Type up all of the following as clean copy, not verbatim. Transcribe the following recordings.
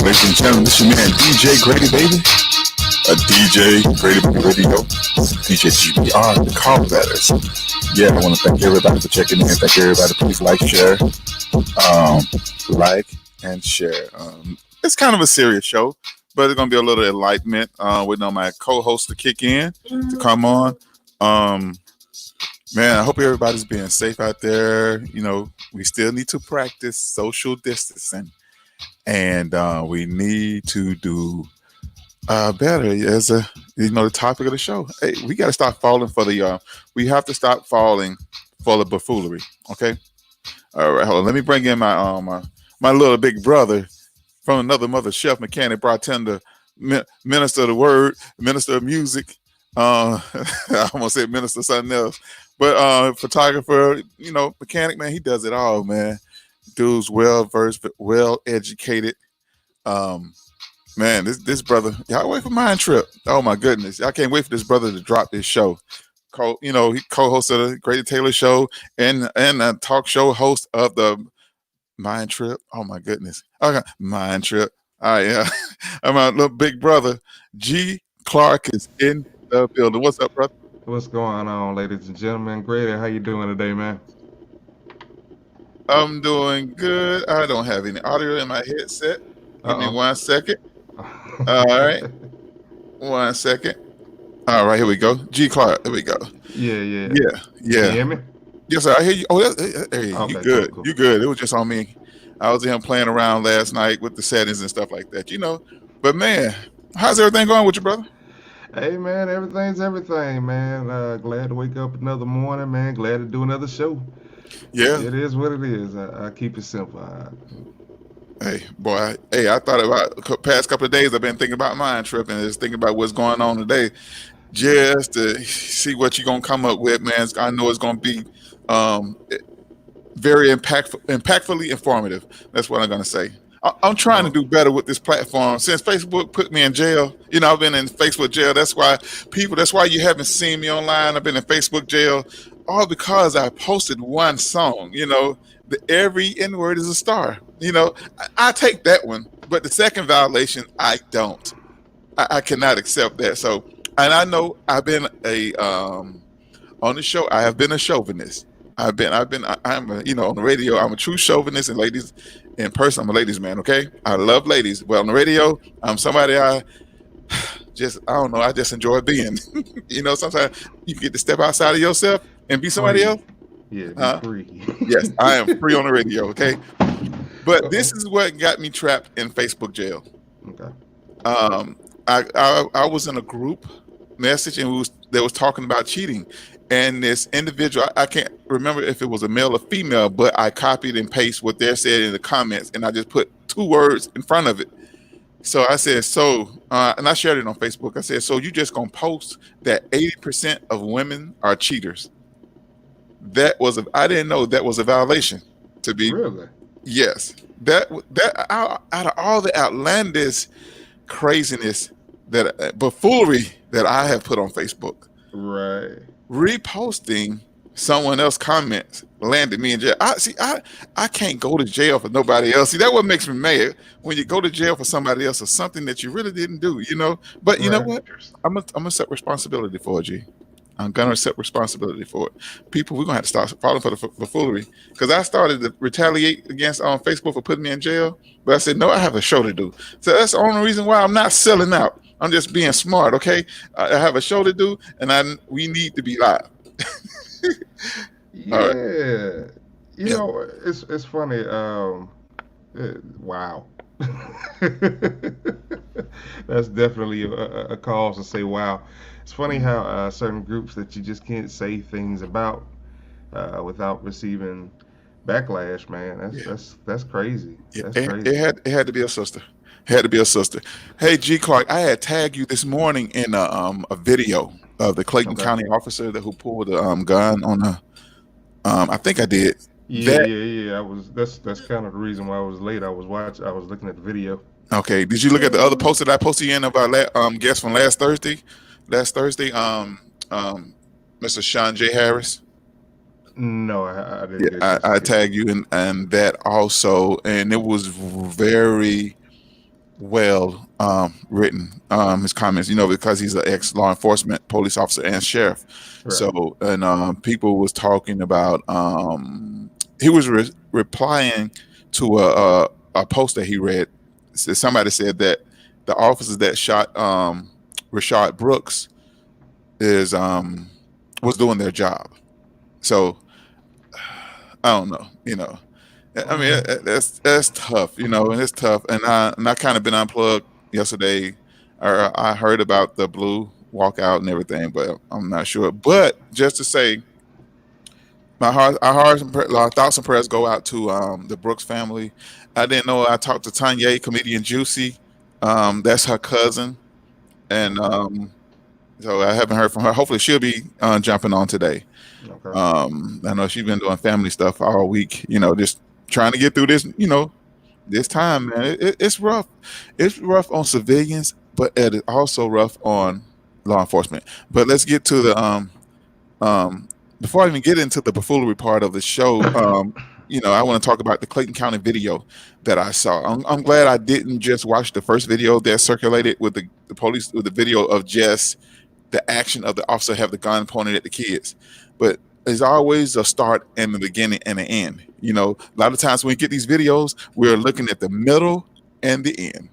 ladies and gentlemen, this is your man DJ Grady Baby, a DJ Grady Baby Radio, DJ GBR, the call letters. Yeah, I want to thank everybody for checking in. Thank everybody. Please like and share. It's kind of a serious show, but it's gonna be a little enlightenment. Waiting on my co-host to kick in to come on. Man, I hope everybody's being safe out there. You know, we still need to practice social distancing. And we need to do better as the topic of the show. Hey, we got to stop falling for we have to stop falling for the buffoonery. Okay. All right. Hold on. Let me bring in my little big brother from another mother, chef, mechanic, bartender, minister of the word, minister of music. I almost said minister something else, but photographer, mechanic, man, he does it all, man. Dude's well versed, well educated. Man, this brother, y'all wait for Mind Trip. Oh my goodness, I can't wait for this brother to drop this show. He co-hosted the Grady Taylor Show and a talk show host of the Mind Trip. Oh my goodness, okay, Mind Trip. All right, yeah, my little big brother G Clark is in the building. What's up, brother? What's going on, ladies and gentlemen? Grady, how you doing today, man? I'm doing good. I don't have any audio in my headset. Give me 1 second. All right. 1 second. All right, here we go. G Clark, here we go. Yeah. Can you hear me? Yes, sir. I hear you. Oh, hey, Okay, you good. cool. You good. It was just on me. I was in playing around last night with the settings and stuff like that, But, man, how's everything going with you, brother? Hey, man, everything's everything, man. Glad to wake up another morning, man. Glad to do another show. Yeah. It is what it is. I keep it simple. Hey, boy. Hey, I thought about the past couple of days. I've been thinking about Mind Trip and just thinking about what's going on today, just to see what you're gonna come up with, man. I know it's gonna be very impactfully informative. That's what I'm gonna say. I'm trying to do better with this platform since Facebook put me in jail. I've been in Facebook jail. That's why you haven't seen me online. I've been in Facebook jail, all because I posted one song. Every N-word is a star. I take that one, but the second violation, I don't. I cannot accept that. So, and I know I've been on the show. I have been a chauvinist. I'm on the radio. I'm a true chauvinist, and ladies, in person, I'm a ladies man. Okay, I love ladies. Well, on the radio, I'm somebody I don't know. I just enjoy being. Sometimes you get to step outside of yourself and be somebody else. Yeah, be free. Yes, I am free on the radio. Okay, but this is what got me trapped in Facebook jail. Okay. I was in a group message and they was talking about cheating. And this individual, I can't remember if it was a male or female, but I copied and pasted what they said in the comments, and I just put 2 words in front of it. So I said, and I shared it on Facebook. I said, so you just gonna post that 80% of women are cheaters? I didn't know that was a violation to be. Really? Yes. That out of all the outlandish craziness buffoonery that I have put on Facebook. Right. Reposting someone else's comments landed me in jail. I can't go to jail for nobody else. See, that what makes me mad, when you go to jail for somebody else or something that you really didn't do, But you know what? I'm gonna accept responsibility for it, G. I'm gonna accept responsibility for it. People, we're gonna have to start falling for the buffoonery, because I started to retaliate against Facebook for putting me in jail, but I said no, I have a show to do. So that's the only reason why I'm not selling out. I'm just being smart, okay? I have a show to do, and we need to be live. Yeah. Right. It's funny. Wow. That's definitely a cause to say wow. It's funny how certain groups that you just can't say things about without receiving backlash, man. That's crazy. That's crazy. It had to be a sister. Hey, G Clark, I had tagged you this morning in a video of the Clayton County officer who pulled a gun on the. I think I did. Yeah. That's kind of the reason why I was late. I was looking at the video. Okay. Did you look at the other post that I posted in about guest from last Thursday? Mr. Sean J. Harris. No, I didn't. I tagged you in that also, and it was very well written. His comments, because he's an ex law enforcement police officer and sheriff. Right. So, and people was talking about he was replying to a post that he read. Somebody said that the officers that shot Rashard Brooks is was doing their job. So I don't know. I mean, that's tough, and it's tough. And I kind of been unplugged yesterday. I heard about the blue walkout and everything, but I'm not sure. But just to say, our hearts and our thoughts and prayers go out to the Brooks family. I didn't know. I talked to Tanya, comedian Juicy. That's her cousin, and so I haven't heard from her. Hopefully, she'll be jumping on today. Okay. I know she's been doing family stuff all week. Just trying to get through this. This time, man, it's rough. It's rough on civilians, but it is also rough on law enforcement. But let's get to the um before I even get into the buffoonery part of the show. I want to talk about the Clayton County video that I saw. I'm glad I didn't just watch the first video that circulated with the police, with the video of just the action of the officer have the gun pointed at the kids. But there's always a start and the beginning and the end. A lot of times when we get these videos, we're looking at the middle and the end.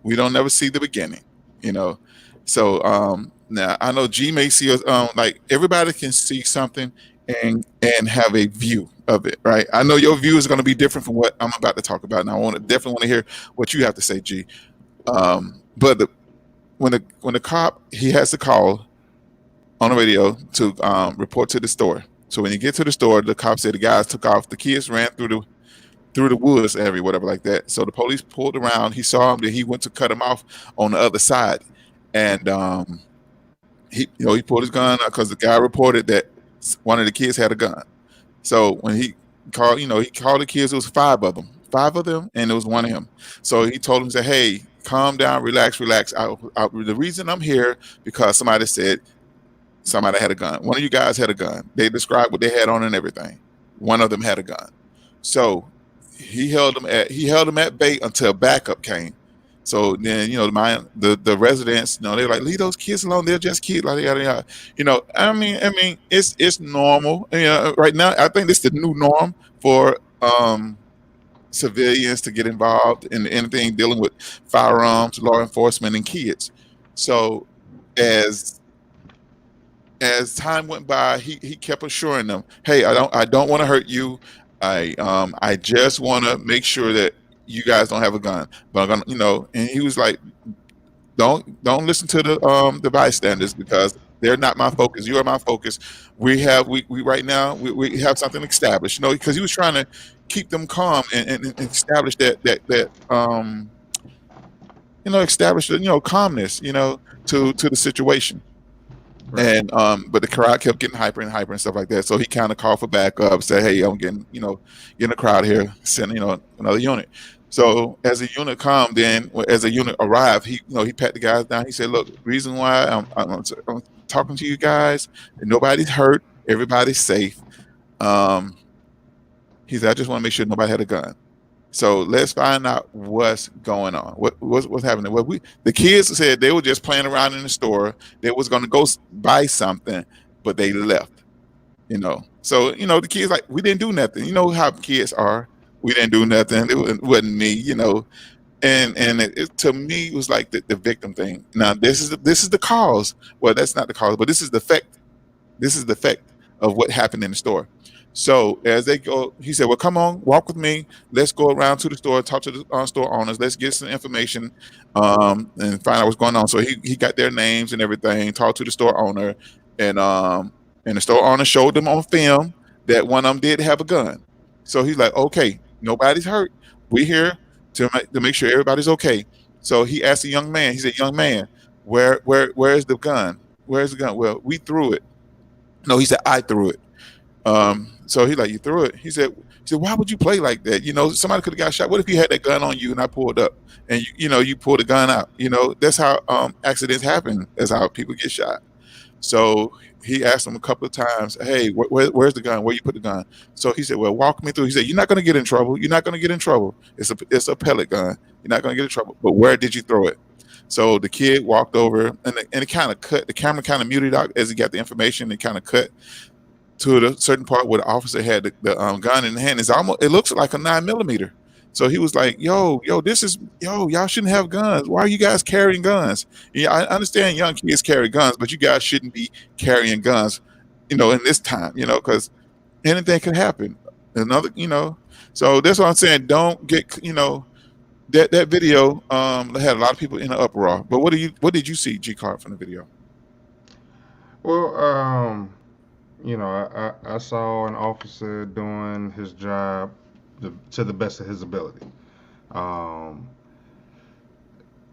We don't never see the beginning. You know, so now I know G may see us like everybody can see something and have a view of it, right? I know your view is going to be different from what I'm about to talk about, and I definitely want to hear what you have to say, G. But when the cop he has to call on the radio to report to the store. So when you get to the store, the cop said the guys took off. The kids ran through the woods, whatever like that. So the police pulled around. He saw him. Then he went to cut him off on the other side, and he pulled his gun out because the guy reported that one of the kids had a gun. So when he called, he called the kids. It was five of them, and it was one of him. So he told him, said, "Hey, calm down, relax, relax. The reason I'm here because somebody said somebody had a gun. One of you guys had a gun. They described what they had on and everything. One of them had a gun. So he held them at bay until backup came. So then, the residents, they're like, leave those kids alone. They're just kids. Like, yada, yada. I mean, it's normal. Right now, I think this is the new norm for civilians to get involved in anything dealing with firearms, law enforcement, and kids. So as time went by, he kept assuring them, "Hey, I don't want to hurt you. I just want to make sure that you guys don't have a gun." But I'm gonna. And he was like, "Don't listen to the bystanders because they're not my focus. You are my focus. We right now we have something established. Because he was trying to keep them calm and establish establish calmness, to the situation." Right. And but the crowd kept getting hyper and hyper and stuff like that. So he kind of called for backup, said, "Hey, I'm getting a crowd here, send another unit." So as a unit come, then as a unit arrived, he pat the guys down. He said, "Look, reason why I'm talking to you guys, nobody's hurt, everybody's safe." Um, he said, "I just want to make sure nobody had a gun." So let's find out what's going on. What's happening? Well, the kids said they were just playing around in the store. They was going to go buy something, but they left. So the kids like, we didn't do nothing. You know how kids are. We didn't do nothing. It wasn't me. And to me it was like the victim thing. Now this is the cause. Well, that's not the cause, but this is the effect. This is the effect of what happened in the store. So as they go, he said, "Well, come on, walk with me. Let's go around to the store, talk to the store owners. Let's get some information, and find out what's going on." So he got their names and everything. Talked to the store owner, and the store owner showed them on film that one of them did have a gun. So he's like, "Okay, nobody's hurt. We're here to make sure everybody's okay." So he asked the young man. He said, "Young man, where's the gun? Where's the gun?" "Well, we threw it." No, he said, "I threw it." So he like, "You threw it?" He said, "Why would you play like that? Somebody could have got shot. What if you had that gun on you and I pulled up and you pulled the gun out? That's how accidents happen. That's how people get shot." So he asked him a couple of times, "Hey, where's the gun? Where you put the gun?" So he said, "Well, walk me through." He said, "You're not going to get in trouble. You're not going to get in trouble. It's a pellet gun. You're not going to get in trouble. But where did you throw it?" So the kid walked over, and it kind of cut. The camera kind of muted out as he got the information. It kind of cut to a certain part where the officer had the gun in the hand. It looks like a 9mm. So he was like, yo, y'all shouldn't have guns. Why are you guys carrying guns? Yeah, I understand young kids carry guns, but you guys shouldn't be carrying guns, in this time, because anything could happen. Another, so that's what I'm saying. Don't get, that video had a lot of people in an uproar. But what did you see, G Clark, from the video? Well, I saw an officer doing his job to the best of his ability. Um,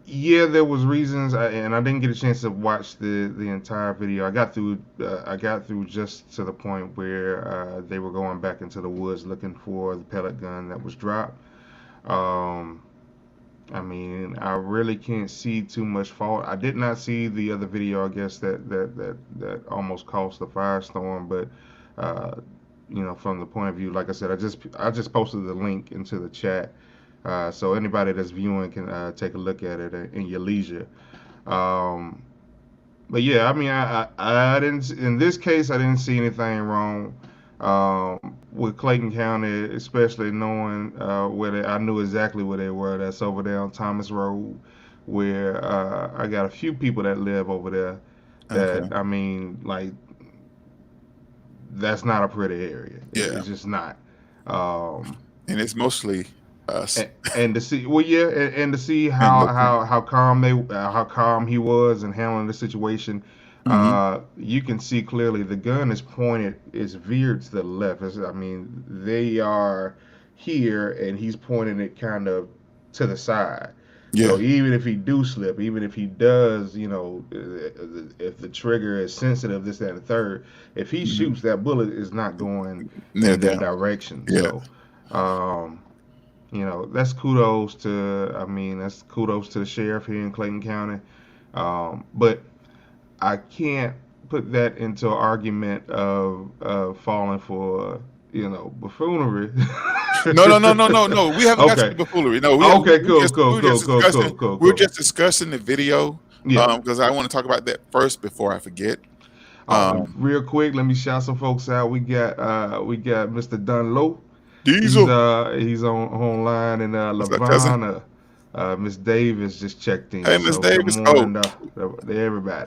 yeah, there was reasons, and I didn't get a chance to watch the entire video. I got through just to the point where they were going back into the woods looking for the pellet gun that was dropped. Um, I mean, I really can't see too much fault. I did not see the other video, I guess that almost caused the firestorm, but uh, from the point of view, like I said, I just posted the link into the chat, so anybody that's viewing can take a look at it in your leisure. Um, but yeah, I mean, I didn't in this case I didn't see anything wrong with Clayton County, especially knowing I knew exactly where they were. That's over there on Thomas Road, where I got a few people that live over there. Okay. That I mean, like that's not a pretty area. Yeah. It's just not. Um, And it's mostly us. and to see, well, yeah, and to see And how local. how calm he was and handling the situation, Hmm. you can see clearly the gun is pointed, is veered to the left. I mean, they are here, and he's pointing it kind of to the side. Yeah. So even if he do slip, even if he does, if the trigger is sensitive, this, that, and the third, if he Hmm. shoots, that bullet is not going Near in that down. direction. Yeah. So. Um, that's kudos to. I mean, that's kudos to the sheriff here in Clayton County. But I can't put that into an argument of falling for buffoonery. No, no, no, no, no, no. We haven't got to Okay. the buffoonery. No, Okay. we Cool. just Cool. we were Cool. just Cool. discussing Cool. Cool. we were Cool. just discussing the video Yeah. because I want to talk about that first before I forget. And Um, real quick, let me shout some folks out. We got Mr. Dunlow. He's Diesel, he's on online in what's that, cousin? Lavana. Miss Davis just checked Hey, in. Miss So good Davis. Oh, morning to everybody.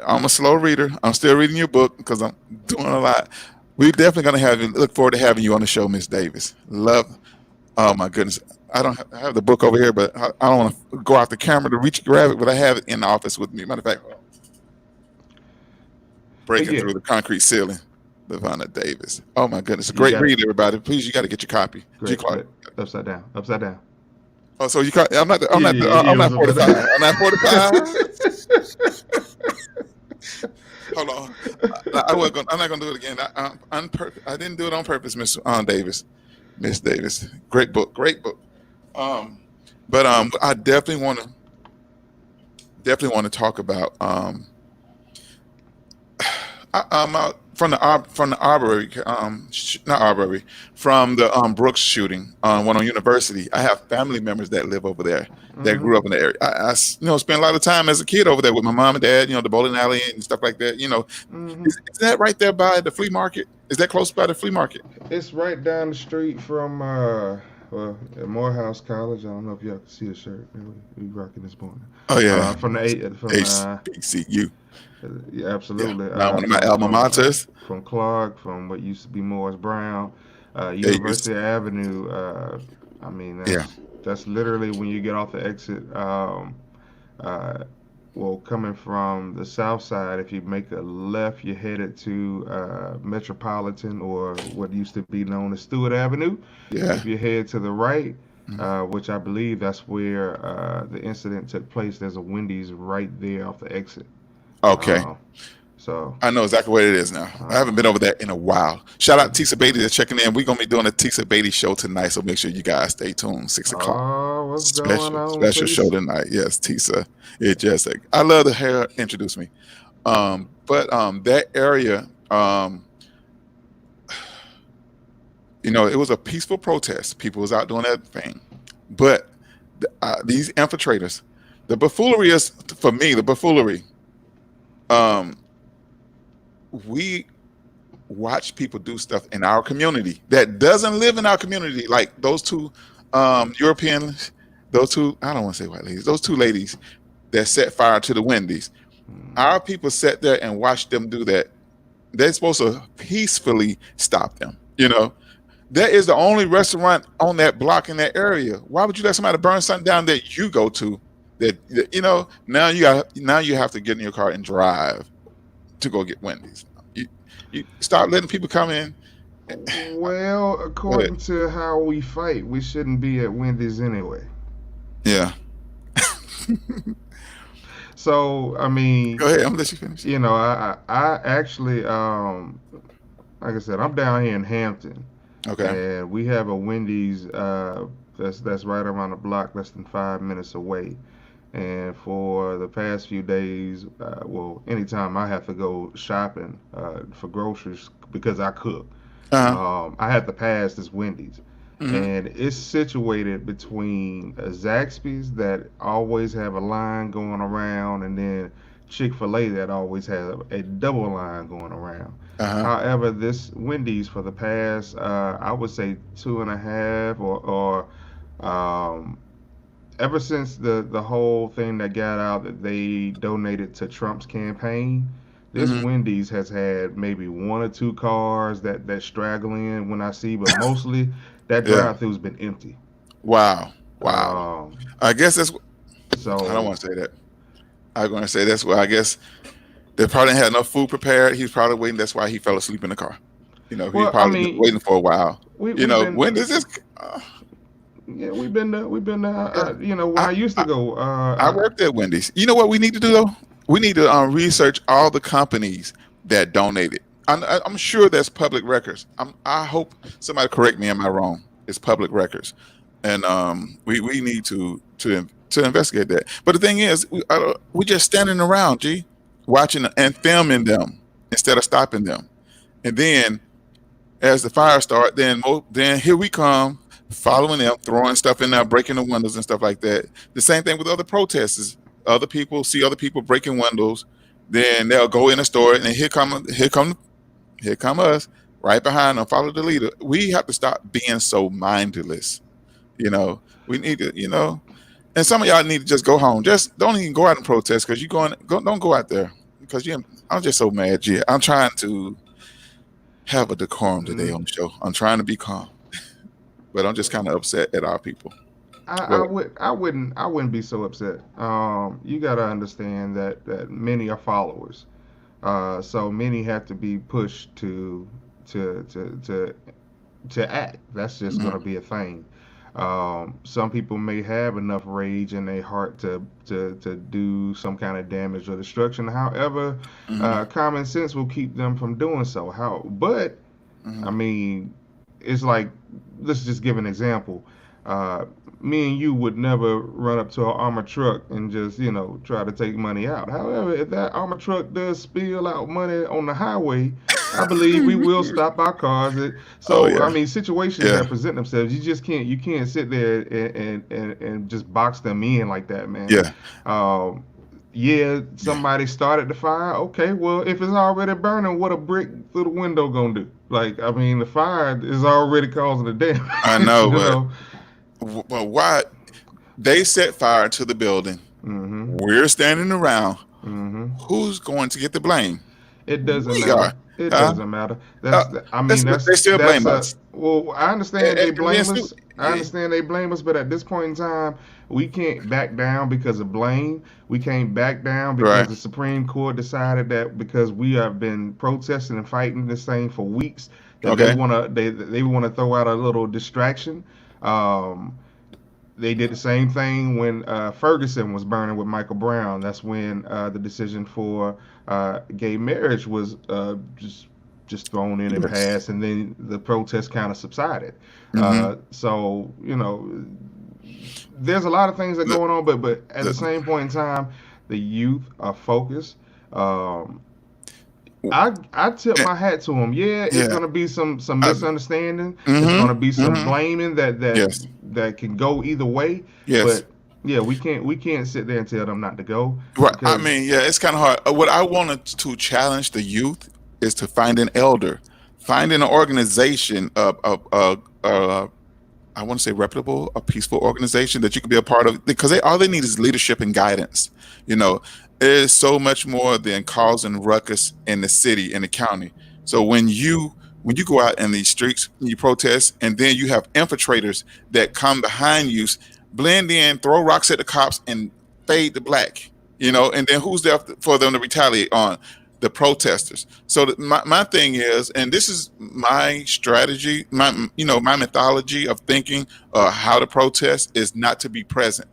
I'm a slow reader. I'm still reading your book because I'm doing a lot. We're definitely gonna have you. Look forward to having you on the show, Miss Davis. Love. Oh my goodness. I have the book over here, but I don't want to go out the camera to reach grab it, but I have it in the office with me. Matter of fact, But breaking yeah, through the concrete ceiling. Lavana Davis. Oh my goodness. A you great got it. read, everybody. Please, you got to get your copy. G Great. Clark. Upside down. Upside down. Oh, so you can't, Yeah, yeah, I'm yeah. not What's up, 45. brother? I'm not 45. Hold on. I'm not gonna do it again. I didn't do it on purpose, Miss Davis. Miss Davis. Great book. Great book. Um, but I definitely want to talk about from the Arbery, not Arbery, from the Brooks shooting, one on University. I have family members that live over there that Hmm. grew up in the area. Spent a lot of time as a kid over there with my mom and dad. The bowling alley and stuff like that. Hmm. Is that right there by the flea market? Is that close by the flea market? It's right down the street from at Morehouse College. I don't know if y'all can see the shirt. We rocking this morning. Oh yeah, From the eight from HBCU. Yeah, Yeah, absolutely. now one of my alma maters. From Clark, from what used to be Morris Brown, They used University Avenue. I mean, yeah. that's literally when you get off the exit. Uh, well, coming from the south side, if you make a left, you're headed to Metropolitan, or what used to be known as Stewart Avenue. Yeah. If you head to the right, Mhm. which I believe that's where the incident took place, there's a Wendy's right there off the exit. Okay. Uh, so, I know exactly what it is now. I haven't uh, been over there in a while. Shout out Tisa Beatty that's checking in. We're gonna be doing a Tisa Beatty show tonight, so make sure you guys stay tuned. 6 o'clock. oh, what's going Special on, special show Face? tonight. Yes, Tisa. It just I love to hear her introduce me. But that area, it was a peaceful protest. People was out doing that thing, but these infiltrators, the buffoonery is for me. The buffoonery. Um, we watch people do stuff in our community that doesn't live in our community, like those two Europeans, those two, I don't want to say white ladies, those two ladies that set fire to the Wendy's. Our people sat there and watched them do that. They're supposed to peacefully stop them. That is the only restaurant on that block in that area. Why would you let somebody burn something down that you go to? Now you have to get in your car and drive to go get Wendy's. You stop letting people come in. Well, according to how we fight, we shouldn't be at Wendy's anyway. Yeah. So I mean, Go ahead. I'm gonna let you finish. I actually, like I said, I'm down here in Hampton, Okay. and we have a Wendy's that's right around the block, less than 5 minutes away. And for the past few days, well, anytime I have to go shopping for groceries because I cook, Uh-huh. I have to pass this Wendy's. Hmm. And it's situated between Zaxby's that always have a line going around, and then Chick-fil-A that always has a double line going around. Uh-huh. However, this Wendy's for the past, I would say 2.5 or ever since the whole thing that got out that they donated to Trump's campaign, this Hmm. Wendy's has had maybe one or two cars that straggle in when I see, but mostly that Yeah. drive-through's been empty. Wow. Wow. Um, I guess that's. I don't so want to say that. I'm going to say that's why I guess they probably didn't have enough food prepared. He was probably waiting. That's why he fell asleep in the car. He well, I probably been mean, waiting for a while. we've been When does this? Uh, yeah, we've been yeah. when I, I used to I go I worked at Wendy's. You know what we need to do though? We need to research all the companies that donated. I'm sure there's public records. I hope somebody correct me. Am I wrong? It's public records, and we need to investigate that. But the thing is, we just standing around, watching and filming them instead of stopping them. And then as the fire start, then here we come, following them, throwing stuff in there, breaking the windows and stuff like that. The same thing with other protesters. Other people see other people breaking windows, then they'll go in the store, and here come us right behind them. Follow the leader. We have to stop being so mindless. We need to. And some of y'all need to just go home. Just don't even go out and protest because don't go out there because I'm just so mad. G. I'm trying to have a decorum today mm, on the show. I'm trying to be calm, but I'm just kind of upset at our people. Well, I wouldn't be so upset. You got to understand that many are followers. So many have to be pushed to to to to act. That's just going to mm, be a thing. Some people may have enough rage in their heart to do some kind of damage or destruction. However, mm, common sense will keep them from doing so. But I mm, mean, it's like, let's just give an example. Uh, Me and you would never run up to an armored truck and just, try to take money out. However, if that armored truck does spill out money on the highway, I believe we will stop our cars. oh So, I yeah, mean, situations yeah, that present themselves, you can't sit there and just box them in like that, man. yeah, Um, yeah, yeah. somebody started the fire. Okay, well, if it's already burning, what a brick through the window gonna do? Like, I mean, the fire is already causing the I damage, know, you but know. why they set fire to the building? Mhm. We're standing around. Mhm. Who's going to get the blame? It doesn't We are. matter. It Huh? doesn't matter. Uh, I mean, they still that's blame a. us. Well, I understand they And then blame us. I yeah, understand they blame us, but at this point in time, we can't back down because of blame. We can't back down because right. the Supreme Court decided that because we have been protesting and fighting this thing for weeks, that Okay. they wanna throw out a little distraction. Um, they did the same thing when Ferguson was burning with Michael Brown. That's when the decision for gay marriage was just thrown in and Yes. passed, and then the protest kind of subsided. Mm-hmm. So there's a lot of things that The, going on, but at the the, same point in time, the youth are focused. Um, I tip And, my hat to them. Yeah, it's yeah. gonna be some I, misunderstanding. It's mm-hmm. gonna be some Mm-hmm. blaming Yes. that can go either way. Yes. But yeah, we can't sit there and tell them not to go Right. I because mean, yeah, it's kind of hard. What I wanted to challenge the youth is to find an elder, find an organization of I want to say reputable, a peaceful organization that you can be a part of, because all they need is leadership and guidance. You know, it is so much more than causing ruckus in the city, in the county. So when you go out in these streets and you protest, and then you have infiltrators that come behind you, blend in, throw rocks at the cops, and fade to black. And then who's there for them to retaliate on? The protesters. So my thing is, and this is my strategy, my mythology of thinking, how to protest is not to be present.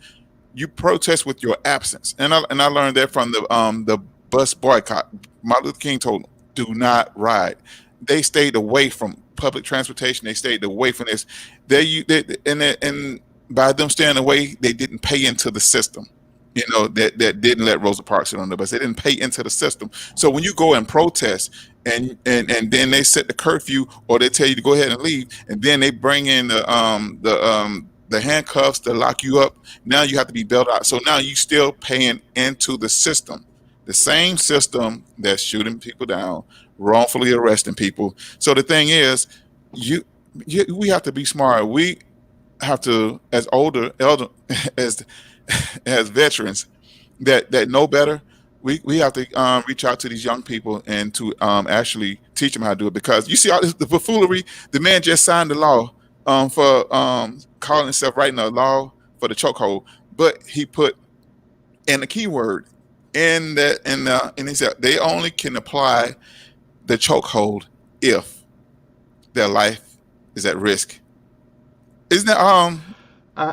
You protest with your absence, and I learned that from the bus boycott. Martin Luther King told them, do not ride. They stayed away from public transportation. They stayed away from this. And by them staying away, they didn't pay into the system. That didn't let Rosa Parks sit on the bus. They didn't pay into the system. So when you go and protest, and then they set the curfew, or they tell you to go ahead and leave, and then they bring in the handcuffs to lock you up. Now you have to be bailed out. So now you still paying into the system, the same system that's shooting people down, wrongfully arresting people. So the thing is, you, we have to be smart. We have to, as elder, as as veterans that know better. We have to reach out to these young people and to actually teach them how to do it, because you see all this, the buffoonery. The man just signed the law for calling himself writing a law for the chokehold, but he put in the keyword in that, and he said they only can apply the chokehold if their life is at risk. Isn't that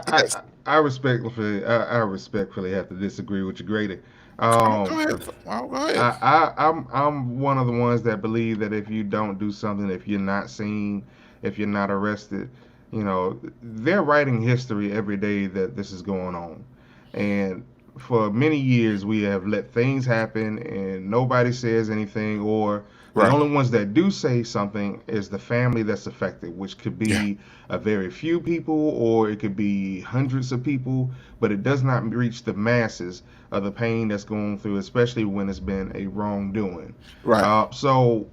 yes? I respectfully I respectfully have to disagree with you greatly. Go Um, ahead. Go ahead. I'm one of the ones that believe that if you don't do something, if you're not seen, if you're not arrested, they're writing history every day that this is going on, and for many years we have let things happen and nobody says anything, or the Right. only ones that do say something is the family that's affected, which could Yeah. be a very few people or it could be hundreds of people, but it does not reach the masses of the pain that's going through, especially when it's been a wrongdoing. Right. So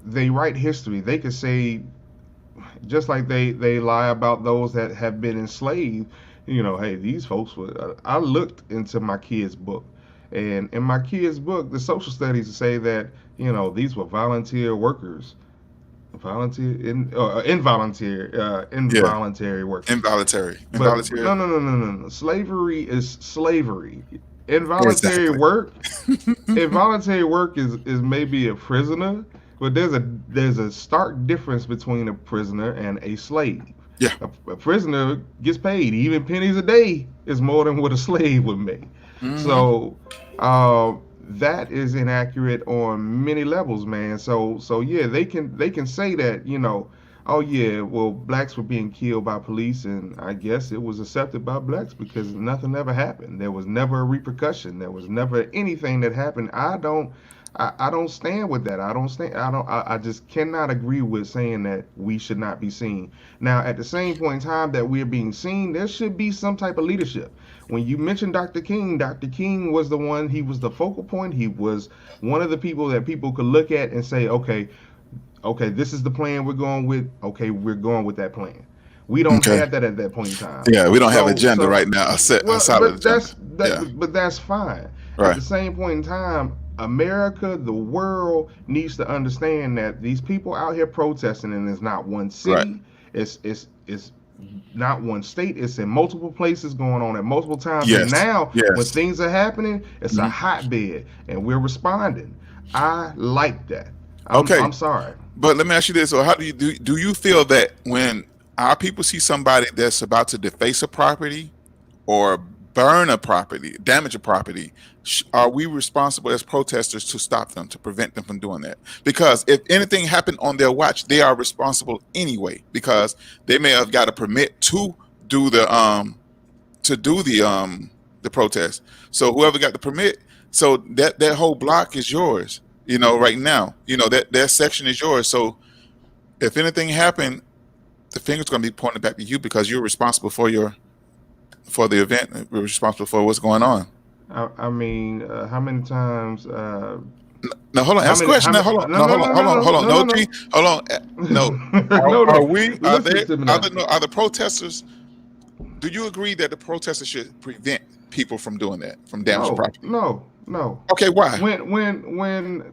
they write history. They could say, just like they lie about those that have been enslaved. Hey, these folks were. I looked into my kids' book, and in my kids' book, the social studies say that these were volunteer workers, Yeah. involuntary workers. Involuntary. But Involuntary. no. Slavery is slavery. Involuntary Exactly. work Involuntary work is maybe a prisoner, but there's a stark difference between a prisoner and a slave. Yeah. A prisoner gets paid, even pennies a day is more than what a slave would make. Hmm. So that is inaccurate on many levels, man. So yeah, they can say that, oh yeah, well, blacks were being killed by police, and I guess it was accepted by blacks because nothing ever happened. There was never a repercussion. There was never anything that happened. I don't stand with that. I don't stand. I just cannot agree with saying that we should not be seen. Now, at the same point in time that we're being seen, there should be some type of leadership. When you mentioned Dr. King was the one. He was the focal point. He was one of the people that people could look at and say, okay, this is the plan we're going with. Okay, we're going with that plan. We don't Okay. have that at that point in time. Yeah, we don't have So, agenda so right now. A well, solid but agenda. that's Yeah. that. But that's fine. At Right. the same point in time, America, the world needs to understand that these people out here protesting, and it's not one Right. city. It's not one state. It's in multiple places going on at multiple times. And Yes. now, when Yes. things are happening, it's a Mhm. hotbed, and we're responding. I like that. I'm Okay. I'm sorry. But let me ask you this: or how do you feel that when our people see somebody that's about to deface a property or burn a property, damage a property, are we responsible as protesters to stop them, to prevent them from doing that? Because if anything happened on their watch, they are responsible anyway, because they may have got a permit do the to do the protest. So whoever got the permit, So that whole block is yours. Right now, that section is yours. So if anything happened, the finger's going to be pointed back to you because you're responsible for the event. We're responsible for what's going on. I mean, how many times? Now hold on. How Ask a many? How question. Now many? hold on. No, No, no, hold on. no, Hold no, on. no, Hold on. no, No, no, G. no. Hold on. No. No, Are no. we? Are Listen there? to me Are now. the no, are the protesters? Do you agree that the protesters should prevent people from doing that, from damaging No, property? no, no. Okay. Why? When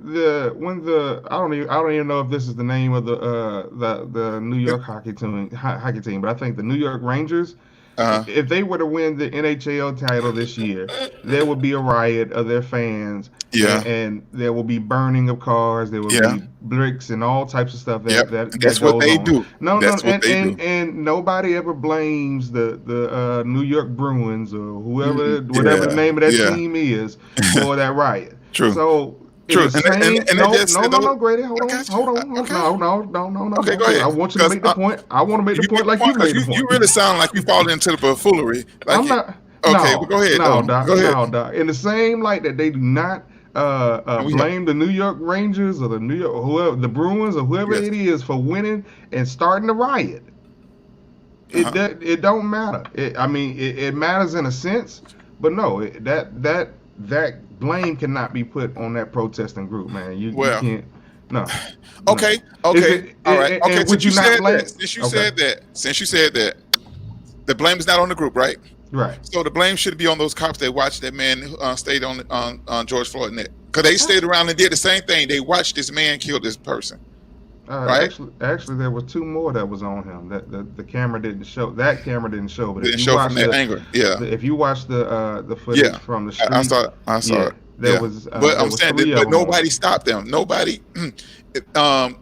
the I don't even know if this is the name of the New York hockey team, but I think the New York Rangers, Uh. if they were to win the NHL title this year, there would be a riot of their fans, Yeah. and there will be burning of cars, there will Yeah. be bricks and all types of stuff Yep. that That's what goes they on. do. No, no, That's what and they do. and and nobody ever blames the New York Bruins or whoever, whatever the Yeah. name of that Yeah. team is for that riot. True. So in True. the And same, they no, just no, said no, those. no, Grady, hold I on, got you. hold on, Okay. no, no, no, no, no, Okay. no, Go because I ahead. want you to Because make the point. I want to make the you point make the like point you because made the you point. really sound like you fall into the buffoonery. Like I'm you. not. Okay, but No, go ahead though. no, doc, Go ahead. no, doc. In the same light that they do not And we have blame the New York Rangers or the New York whoever the Bruins or whoever yes. it is for winning and starting the riot. Uh-huh. It don't matter. I mean, it matters in a sense, but no, that blame cannot be put on that protesting group, man. You Well, can't. No, no. okay, Is okay, all right, okay. and would you not blame? Okay, Since you said that, the blame is not on the group, right? right. So the blame should be on those cops that watched that man stayed on George Floyd neck because they stayed around and did the same thing. They watched this man kill this person, right? Actually, there were two more that was on him. That the camera didn't show. That camera didn't show. But if Didn't you show from watch that anger. Yeah, if you watch the yeah. footage from the I street, saw it. I saw yeah, it. Yeah, but there I'm was saying three that, of but them on nobody him. stopped them. Nobody, none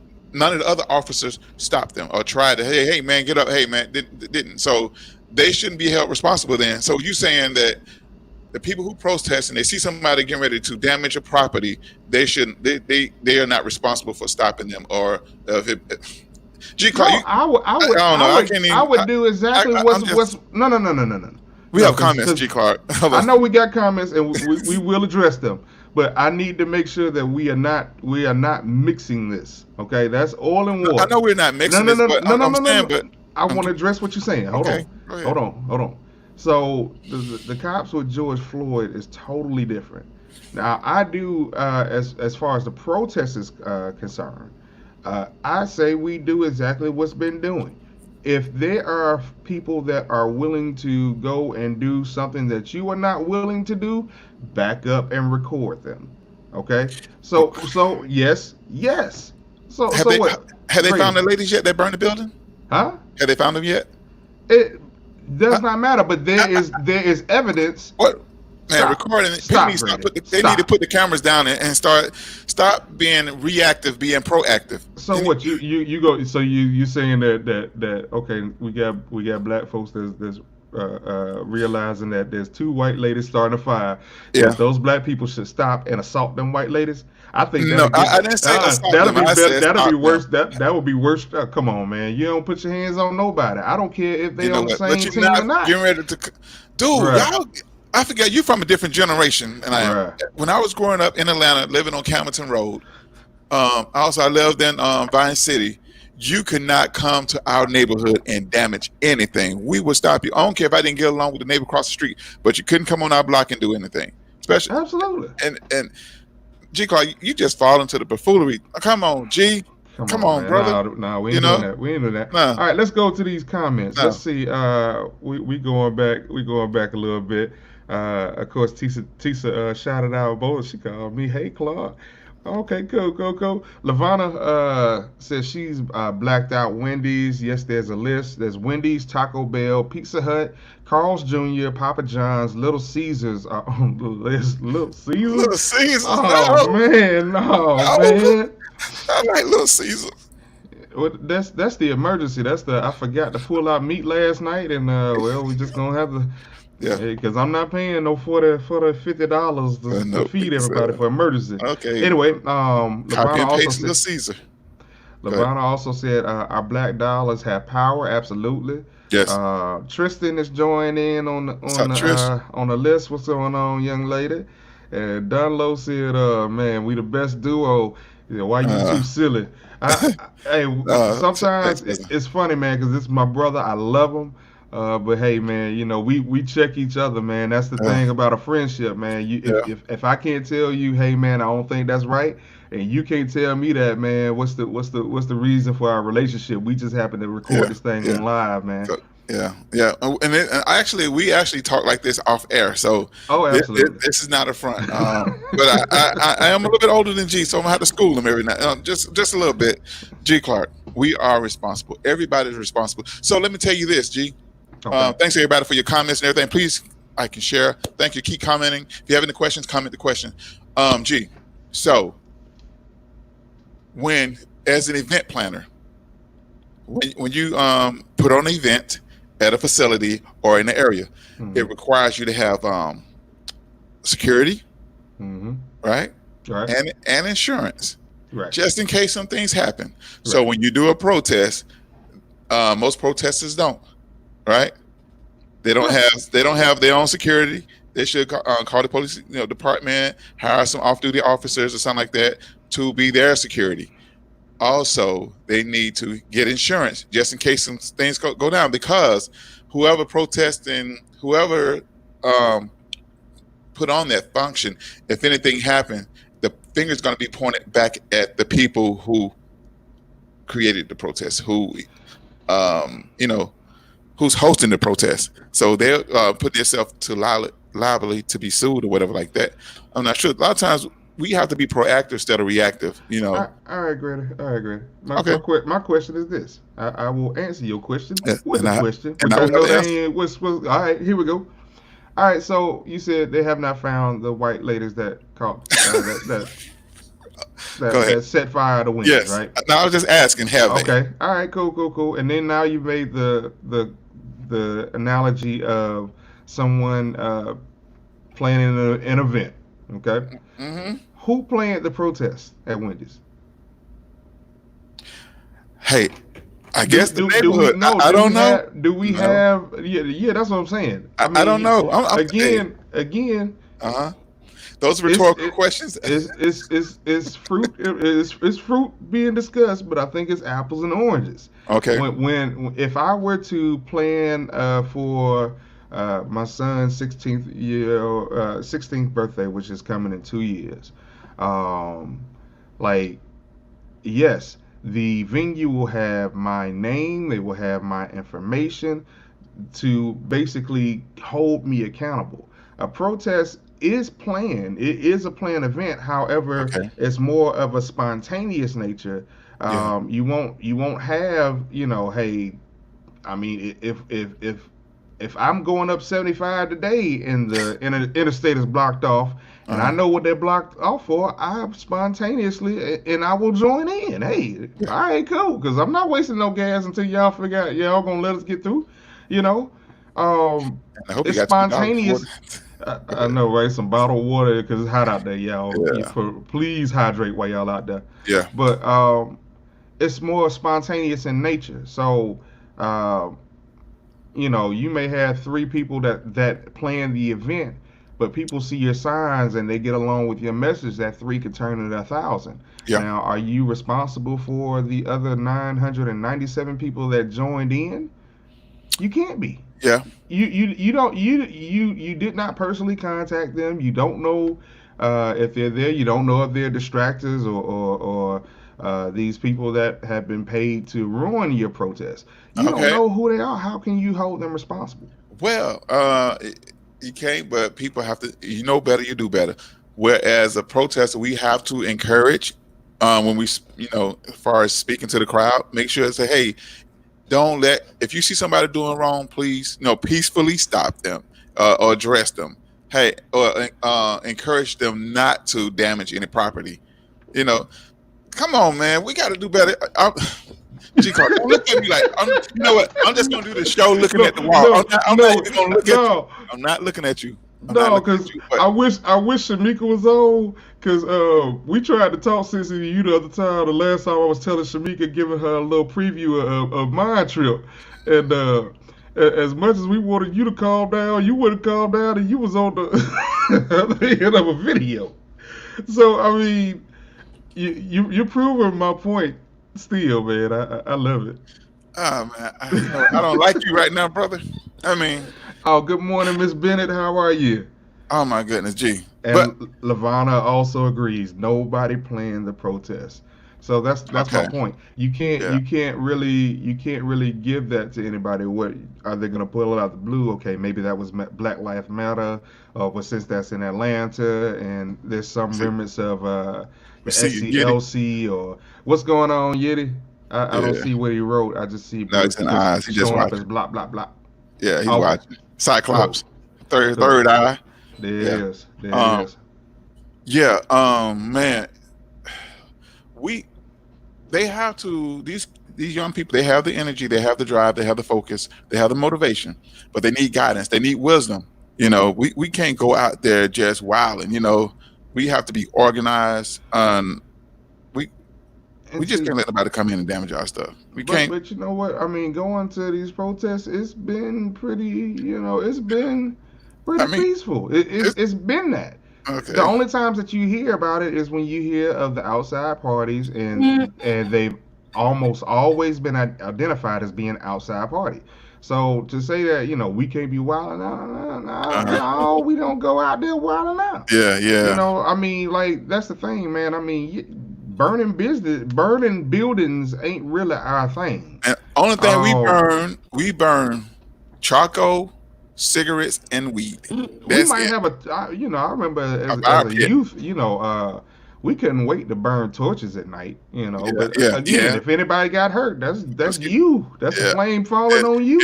of the other officers stopped them or tried to. Hey, man, get up. Hey, man, didn't. So they shouldn't be held responsible then. So you saying that the people who protest and they see somebody getting ready to damage a property, they shouldn't. They are not responsible for stopping them or if it. G. Clark, No, I don't know. I can't I even. would do exactly I'm just. what's no, no, no, no, no, no, We no, have comments, because G. Clark. Hold I on. know we got comments and we will address them, but I need to make sure that we are not mixing this. Okay, that's oil and I water. know we're not No, mixing no, this, no, but no, no, I'm no, no, saying, no. but I I'm want to address what you're saying. Hold okay. on, Go ahead. hold on, hold on. So the cops with George Floyd is totally different. Now I do as far as the protest is concerned. I say we do exactly what's been doing. If there are people that are willing to go and do something that you are not willing to do, back up and record them. Okay? So yes, yes. So Have so they what? have they found Grady. the ladies yet that burned the building? Huh? Have they found them yet? It Huh? does not matter, but I, there is evidence. what man? Stop. Recording. People need Stop, to stop. Grady. They need to Stop. put the cameras down and stop being reactive, being proactive. So And what you go? So you saying that okay? We got black folks that's realizing that there's two white ladies starting a fire. yeah. That those black people should stop and assault them white ladies. I think No, that'll get I didn't say assault that'll them. be I better. said That'll be stop them. worse. That would be worse. Come on, man. You don't put your hands on nobody. I don't care if You they know on the what? But same you're team or not not. getting ready to, dude. Right. Y'all, I forget you from a different generation than I am. Right. When I was growing up in Atlanta, living on Camilton Road, also I lived in Vine City. You could not come to our neighborhood and damage anything. We would stop you. I don't care if I didn't get along with the neighbor across the street, but you couldn't come on our block and do anything. Especially Absolutely. and G Clark, you just fall into the buffoonery. Come on, G. Come Come on, on, man. brother. No, no, we You ain't doing know? that. We ain't doing that. No, All right, let's go to these comments. Let's no. see. We going back. We going back a little bit. Of course, Tisa shouted out both. She called me, "Hey, Claude." Okay, cool, cool, cool. Lavana says she's blacked out Wendy's. Yes, there's a list. There's Wendy's, Taco Bell, Pizza Hut, Carl's Jr., Papa John's, Little Caesars are on the list. Little Little Caesars? Caesars, Oh no. man, no No. man. I like Little Caesars. Well, that's the emergency. That's the I forgot to pull out meat last night, and well, we just gonna have to, Yeah. because I'm not paying no $40 $50 to No, feed it's, everybody for emergency. okay. Anyway, Copy and paste Little Caesar. Go ahead. Lavana also said our black dollars have power. Absolutely. Yes. Tristan is joining in What's up, Trish? on the list. What's going on, young lady? And Don Lowe said, man, we the best duo. Yeah, why you Uh, too silly? Hey, sometimes thanks, cousin. it's funny, man, because this is my brother. I love him. But hey, man, we check each other, man. That's the Uh, thing about a friendship, man. You yeah, if I can't tell you, hey, man, I don't think that's right, and you can't tell me that, man, what's the reason for our relationship? We just happen to record yeah, this thing yeah. on live, man. So, yeah, yeah, and we actually talk like this off air, so Oh, absolutely. this is not a front. But I am a little bit older than G, so I'm gonna have to school him every night, just a little bit. G Clark, we are responsible. Everybody's responsible. So let me tell you this, G. Okay. Thanks everybody for your comments and everything. Please, I can share. Thank you. Keep commenting. If you have any questions, comment the question. G. So when as an event planner, when you put on an event at a facility or in an area, Mm-hmm. it requires you to have security, Mm-hmm. right, Right. and insurance, Right. just in case some things happen. So Right. when you do a protest, most protesters don't, right? Right. They don't have their own security. They should call the police, department, hire some off-duty officers or something like that to be their security. Also, they need to get insurance just in case some things go down, because whoever protests and whoever um, put on that function, if anything happened, the finger's going to be pointed back at the people who created the protest, who um, you know who's hosting the protest. So they'll put themselves to liability to be sued or whatever like that. I'm not sure. A lot of times we have to be proactive instead of reactive. I agree. I agree. Okay. My question is this. I will answer your question Yeah, with and a I question, and which I I will have know the they answer. ain't. All right, here we go. All right, so you said they have not found the white ladies that caught Go ahead. that set fire to Wendy's, Yes. right? Now I was just asking, have they? Okay. All right. Cool. Cool. Cool. And then now you made the analogy of someone planning an event. Okay. Hmm. Who planned the protest at Wendy's? Hey, I guess the Do we neighborhood. know? I don't know. Do we No, have? Yeah. That's what I'm saying. I I don't mean, know. Hey, again, uh-huh. Those it's rhetorical questions. it's fruit it's fruit being discussed, but I think it's apples and oranges. Okay. When if I were to plan for my son's 16th birthday, which is coming in 2 years, um, like yes, the venue will have my name, they will have my information to basically hold me accountable. A protest is planned. It is a planned event. However, Okay. it's more of a spontaneous nature. Yeah. You won't have, hey, I mean, if I'm going up 75 today and the interstate is blocked off, and I Uh-huh. know what they're blocked off for, I spontaneously and I will join in. Hey, Yeah. all right, cool, because I'm not wasting no gas until y'all figure out y'all gonna let us get through. You know, um, And I hope you it's got $2 for spontaneous. it. Go I ahead. know, right? Some bottled water because it's hot out there, y'all. Yeah. Please hydrate while y'all out there. Yeah. But it's more spontaneous in nature. So, um, you may have three people that plan the event, but people see your signs and they get along with your message. That three could turn into 1,000. Yeah. Now, are you responsible for the other 997 people that joined in? You can't be. Yeah. You don't you did not personally contact them. You don't know if they're there. You don't know if they're distractors or these people that have been paid to ruin your protest. You don't Okay. know who they are. How can you hold them responsible? Well, you can't, but people have to. You know better, you do better. Whereas a protester, we have to encourage when as far as speaking to the crowd, make sure to say, hey, don't let if you see somebody doing wrong, please, peacefully stop them or address them. Hey, or encourage them not to damage any property. You know, come on, man, we got to do better. G Clark, don't look at me like you know what? I'm just gonna do the show looking No, at the wall. no, I'm not no, even gonna look at you. no, I'm not looking at you. I'm not no. looking at Because you. But I wish Shamika was on. Because we tried to talk sense to you the other time. The last time I was telling Shamika, giving her a little preview of my trip, and As much as we wanted you to calm down, you wouldn't calm down, and you was on the other end of a video. So I mean, you're proving my point still, man. I love it. Oh man, I don't like you right now, brother. I mean, Oh, good morning, Miss Bennett. How are you? oh my goodness, gee. But And Lavana also agrees. Nobody planned the protest. So that's my okay, point. yeah, You can't really give that to anybody. What are they gonna pull it out the blue? Okay, maybe that was Black Lives Matter, but since that's in Atlanta and there's some see, remnants of you the see, you get it. SCLC or what's going on, Yeti? I don't Yeah, see what he wrote. I just see no, blue it's in just eyes. He just showing up as watching. blah blah blah. Yeah, he's Okay, watching. cool, Cyclops, third cool. third eye. There it Yeah. is. There it Um. is. Yeah. Man, we they have to these young people. They have the energy. They have the drive. They have the focus. They have the motivation. But they need guidance. They need wisdom. We can't go out there just wilding. We have to be organized. We we And just see, can't let nobody come in and damage our stuff. We but can't. but you know what? I mean, going to these protests, it's been pretty. It's been I pretty mean, peaceful. it's It's been that. The okay. only times that you hear about it is when you hear of the outside parties, Mm, and they've almost always been identified as being outside party. So to say that we can't be wilding out, no, no, Uh-huh. no, we don't go out there wilding out. Yeah, yeah. I mean, like that's the thing, man. I mean, burning buildings ain't really our thing. And only thing Um, we burn charcoal, cigarettes, and weed. we That's might it. have I remember Of as our a pit. youth, we couldn't wait to burn torches at night. Yeah, But yeah, again, yeah. if anybody got hurt, that's Let's get you. That's a yeah. flame falling And on you.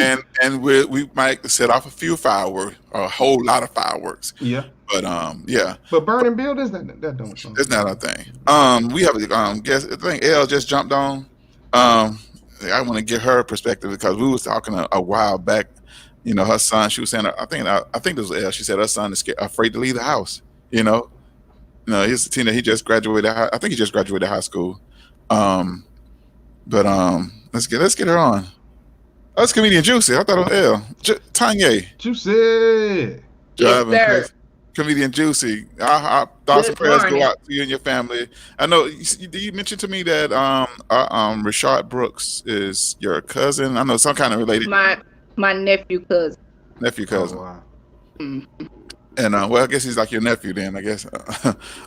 we might set off a few fireworks, or a whole lot of fireworks. Yeah. But yeah, But but burning buildings, that don't sound it's too not our good. thing. We have a guest. I think L just jumped on. I want to get her perspective because we was talking a while back. Her son. She was saying, I think this was L. She said her son is afraid to leave the house. You know, no, he's a teenager. He just graduated. I think he just graduated high school. Um, but let's get her on. That's comedian Juicy. I thought it was L. Tanya Juicy. yes, driving sir. crazy. Comedian Juicy. Our thoughts and Good prayers go morning. out to you and your family. I know. You mentioned to me that Rashard Brooks is your cousin. I know some kind of related My nephew cousin. nephew Oh cousin. wow. Mm. And well, I guess he's like your nephew then. I guess.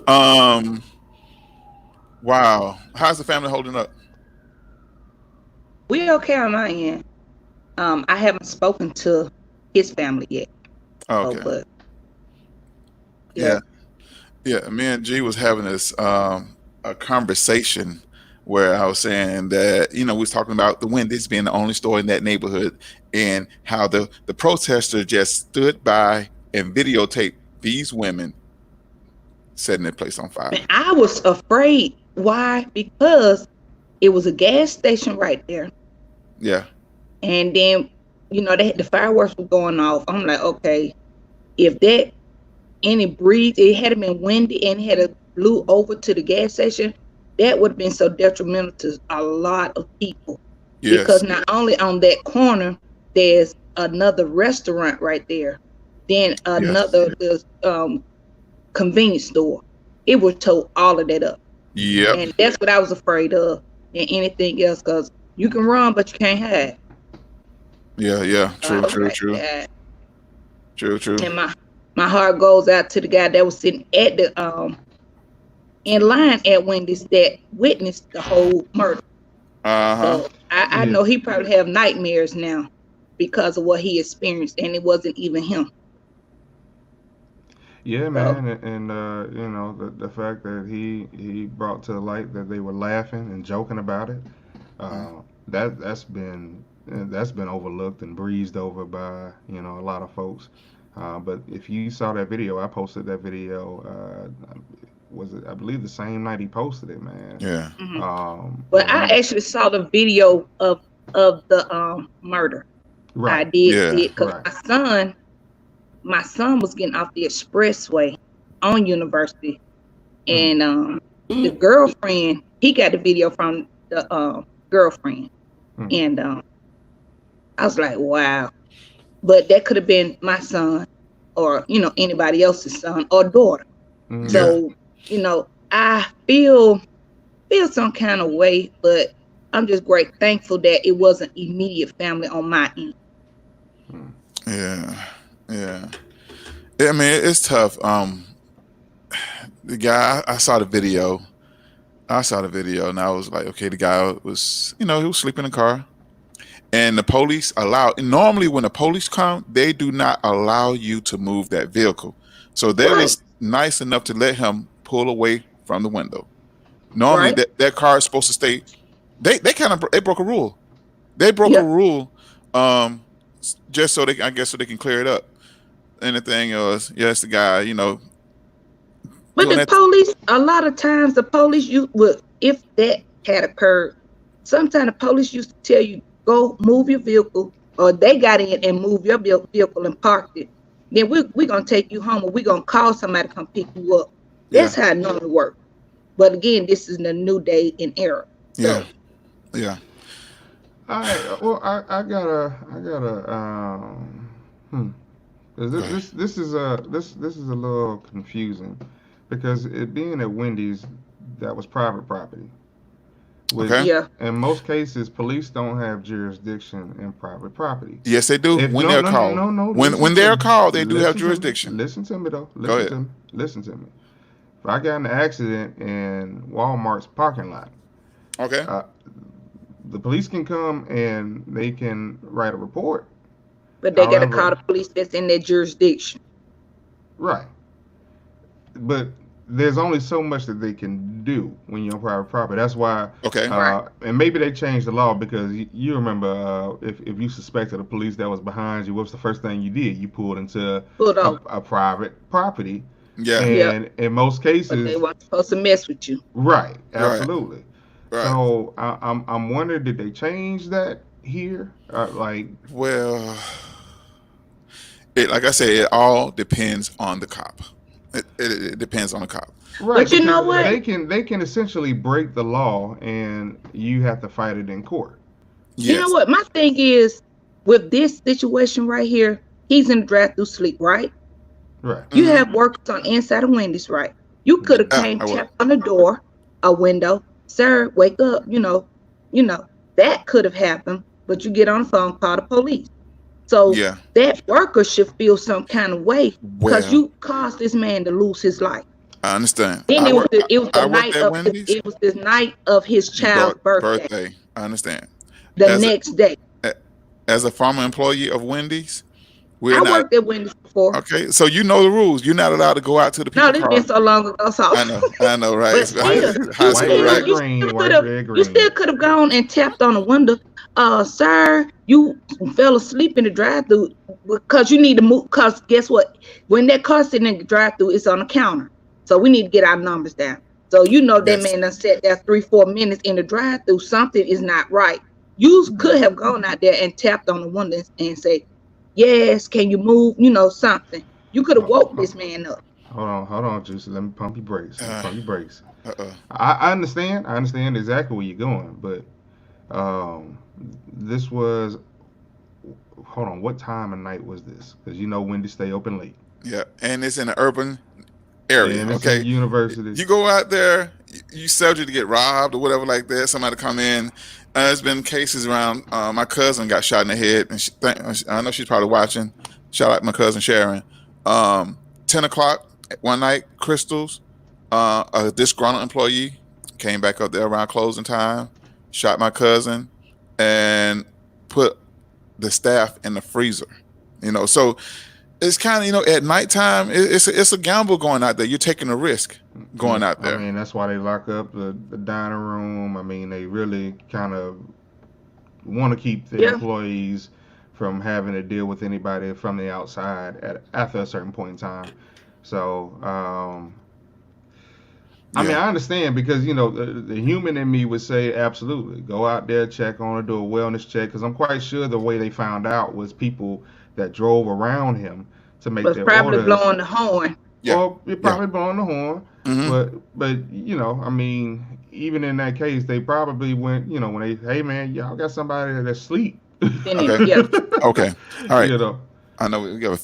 um. Wow. How's the family holding up? We okay on my end. I haven't spoken to his family yet. Oh, So, okay. but Yeah. yeah. Yeah. Me and G was having this a conversation where I was saying that we was talking about the Wendy's being the only store in that neighborhood, and how the protester just stood by and videotaped these women setting their place on fire. And I was afraid. Why? Because it was a gas station right there. Yeah. And then, the fireworks were going off. I'm like, okay, if that any breeze, it had been windy and had a blew over to the gas station, that would have been so detrimental to a lot of people. Because Yes. not only on that corner, there's another restaurant right there, then Yes. another convenience store. It would tow all of that up. Yep. And that's what I was afraid of than anything else, because you can run, but you can't hide. Yeah. Yeah. So I True. was True. like, True. yeah. True. True. And my heart goes out to the guy that was sitting at the in line at Wendy's that witnessed the whole murder. Uh huh. So I Yeah. know he probably have nightmares now because of what he experienced, and it wasn't even him. Yeah, So man, and the fact that he brought to light that they were laughing and joking about it, that's been overlooked and breezed over by a lot of folks. But if you saw that video, I posted that video. Was it? I believe the same night he posted it, man. Yeah. but And I actually saw the video of the murder. I right, did Yeah. see it because right. my son was getting off the expressway on University, Mm. and the girlfriend, he got the video from the girlfriend, Mm. and I was like, wow. but that could have been my son, or anybody else's son or daughter. Mhm. Yeah. So I feel some kind of way, but I'm just thankful that it wasn't immediate family on my end. Yeah. Yeah. I mean, it's tough. The guy, I saw the video. And I was like, okay, the guy was, he was sleeping in the car. And the police and normally when the police come, they do not allow you to move that vehicle. So they Right. was nice enough to let him pull away from the window. Normally Right. that car is supposed to stay. They broke a rule. They broke a Yep. rule, just so I guess so they can clear it up. And the thing was, yes, the guy, But doing the that. police, a lot of times the police if that had occurred, sometimes the police used to tell you, go move your vehicle, or they got in and moved your vehicle and parked it. Then we're going to take you home, or we're going to call somebody to come pick you up. That's Yeah. how it normally works. But again, this is the new day in era. So, Yeah. All right. Well, I gotta hmm. 'Cause Go ahead. this is a little confusing, because it being at Wendy's, that was private property, Okay. which yeah. in most cases police don't have jurisdiction in private property. Yes, they do. If When no they're no no called. no no When listen to they're me. called, they do have Listen to me. jurisdiction. Listen to me though. Go ahead. Listen to me. If I got in an accident in Walmart's parking lot, Okay. uh, the police can come and they can write a report. But they got to However, call the police that's in their jurisdiction. right. But there's only so much that they can do when you're on private property. That's why, Okay. Right. and maybe they changed the law, because you remember, if you suspected a police that was behind you, what's the first thing you did? You pulled into Pulled over. a private property, Yeah. Yep. and in most But they cases, weren't supposed to mess with you. right, Right. absolutely. Right. So I'm wondering, did they change that here? Like, Well, like I said, it all depends on the cop. It depends on the cop. right, But you know because what? they can essentially break the law, and you have to fight it in court. You know Yes. what? My thing is, with this situation right here, he's in the drive-through sleep, right? Right. You Mhm. have workers on the inside of Wendy's, right? You could have came, I would. tapped on the door, a window, sir, wake up. That could have happened. But you get on the phone, call the police. So Yeah. that worker should feel some kind of way, because Well, you caused this man to lose his life. I understand. Then it was I the worked night at of Wendy's. it was the night of his child's birthday. Birthday. I understand. The As a, next day, as a former employee of Wendy's, we're I not worked at Wendy's before. okay. So you know the rules. You're not allowed to go out to the No, people this car. been so long ago. So, I know, right? but It's still, high you White, school, still, red, right? you green, still white, could have, red, you green. still could have gone and tapped on the window. Sir, you fell asleep in the drive-through because you need to move. Because guess what? When that car sitting in the drive-through, it's on the counter. So we need to get our numbers down. So that Yes. man done sat there 3-4 minutes in the drive-through. Something is not right. You could have gone out there and tapped on the window and say, "Yes, can you move?" Something. You could have woke this man up. Hold on, Juicy. Let me pump your brakes. Uh, uh-uh. I understand. I understand exactly where you're going, but this was. Hold on. What time of night was this? Because Wendy stay open late, Yeah, and it's in an urban area. and it's in Okay, university. you go out there, you subject to get robbed or whatever like that. Somebody come in. There's been cases around. My cousin got shot in the head, and I know she's probably watching. Shout out my cousin Sharon. 10 o'clock one night, Crystals, a disgruntled employee came back up there around closing time, shot my cousin, and put the staff in the freezer. So it's kind of at nighttime. It's a gamble going out there. You're taking a risk going out I there. mean, that's why they lock up the dining room. I mean, they really kind of want to keep the employees from having to deal with anybody from the outside after a certain point in time. So, I mean, I understand, because the human in me would say absolutely go out there, check on her, do a wellness check, because I'm quite sure the way they found out was people that drove around him to make Was their probably orders. blowing the horn. Yeah. Well, you're probably blowing the horn, Mhm. but I mean, even in that case, they probably went, when hey man, y'all got somebody that's asleep. Then Okay. yeah. Okay. All right. I know we got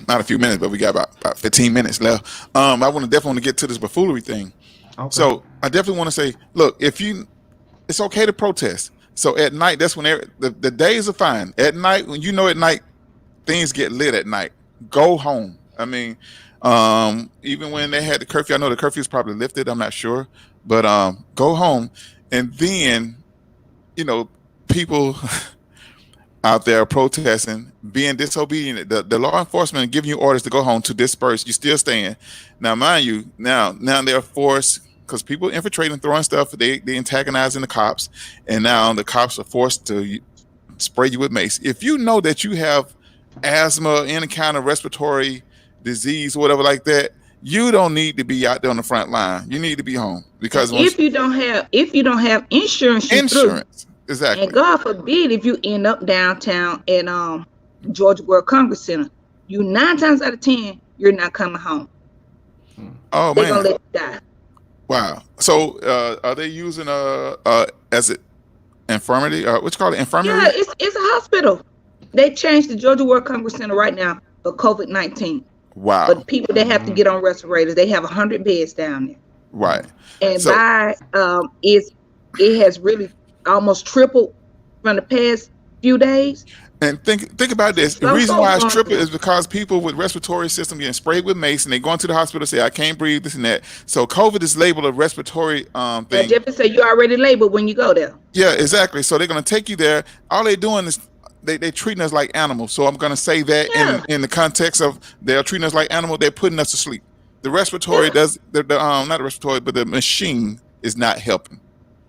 not a few minutes, but we got about 15 minutes left. I want to definitely want to get to this buffoonery thing. Okay. So I definitely want to say, look, it's okay to protest. So at night, that's when the days are fine. At night, when you know at night things get lit at night, go home. I mean, even when they had the curfew, I know the curfew is probably lifted. I'm not sure, but go home, and then people out there protesting, being disobedient. The law enforcement giving you orders to go home to disperse. You still staying. Now, mind you, now they're forced because people infiltrating, throwing stuff. They antagonizing the cops, and now the cops are forced to spray you with mace. If you know that you have asthma, any kind of respiratory disease, or whatever like that, you don't need to be out there on the front line. You need to be home because if you don't have insurance, you through. insurance, exactly. And God forbid if you end up downtown at Georgia World Congress Center, you 9 times out of 10 you're not coming home. Oh They're man, gonna let you die. wow. So are they using as it infirmity? What you call it, infirmary? Yeah, it's a hospital. They changed the Georgia World Congress Center right now for COVID-19. Wow. But people that have to get on respirators, they have 100 beds down there. Right. And So it has really almost tripled from the past few days. and think about this. The Some reason why folks it's going triple is because people with respiratory system getting sprayed with mace and they go into the hospital and say, I can't breathe, this and that. So COVID is labeled a respiratory And thing. Jeffrey said you already labeled when you go there. Yeah, exactly. So they're gonna take you there. All they're doing is they treating us like animals. So I'm gonna say that Yeah. in the context of they're treating us like animals, they're putting us to sleep. The respiratory Yeah. does the not the respiratory, but the machine is not helping.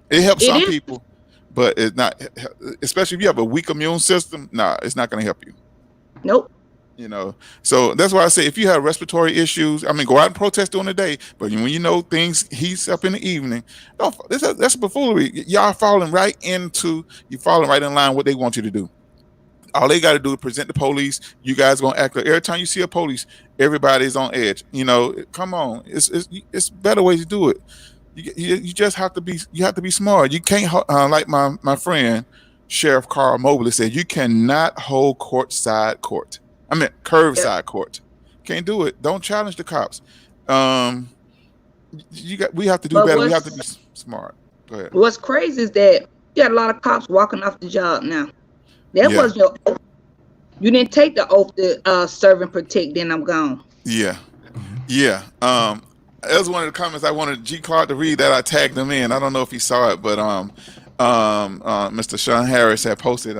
It helps It some is. people, but it's not, especially if you have a weak immune system. Nah, it's not gonna help you. Nope. So that's why I say if you have respiratory issues, I mean, go out and protest during the day, but when you know things heats up in the evening, don't. That's buffoonery. Y'all falling right in line with what they want you to do. All they got to do is present the police. You guys gonna act like every time you see a police, everybody's on edge. Come on, it's better ways to do it. You just have to be smart. You can't like my friend Sheriff Carl Mobley said, you cannot hold curbside court. Can't do it. Don't challenge the cops. We have to do But better. We have to be smart. Go ahead. What's crazy is that you got a lot of cops walking off the job now. That Yeah. was your oath. You didn't take the oath to serve and protect, then I'm gone. Yeah. Yeah. That was one of the comments I wanted G. Clark to read that I tagged him in. I don't know if he saw it, but Mr. Sean Harris had posted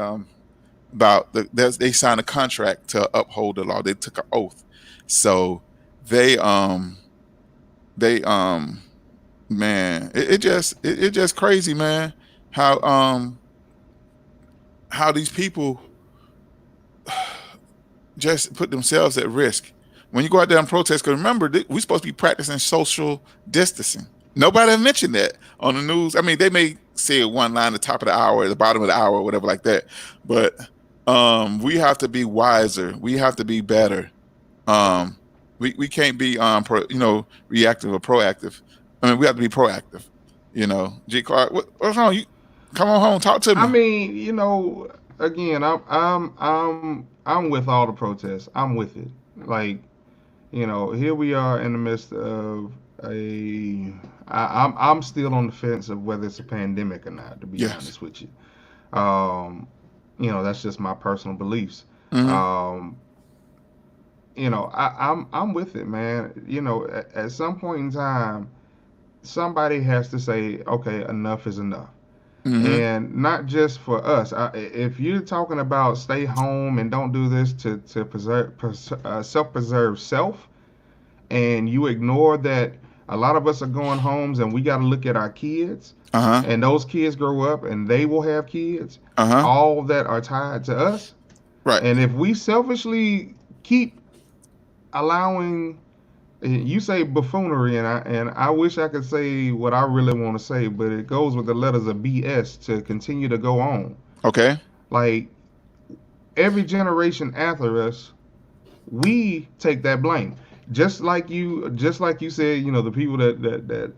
about they signed a contract to uphold the law. They took an oath. So they man, it just crazy, man, how these people just put themselves at risk when you go out there and protest. Because remember, we're supposed to be practicing social distancing. Nobody mentioned that on the news. I mean, they may say one line at the top of the hour, at the bottom of the hour, or whatever like that. But we have to be wiser. We have to be better. We can't be reactive or proactive. I mean, we have to be proactive. G. Clark, what's wrong? You come on home, talk to me. I mean, again, I'm with all the protests. I'm with it. Like, here we are in the midst of I'm still on the fence of whether it's a pandemic or not, to be Yes. honest with you. That's just my personal beliefs. Mhm. I'm with it, man. At some point in time, somebody has to say, okay, enough is enough. Mhm. And not just for us. If you're talking about stay home and don't do this to self-preserve self, and you ignore that a lot of us are going homes and we got to look at our kids, and those kids grow up and they will have kids, all that are tied to us. Right. And if we selfishly keep allowing, you say buffoonery, and I wish I could say what I really want to say, but it goes with the letters of BS to continue to go on. Okay. Like, every generation after us, we take that blame. Just like you said, the people that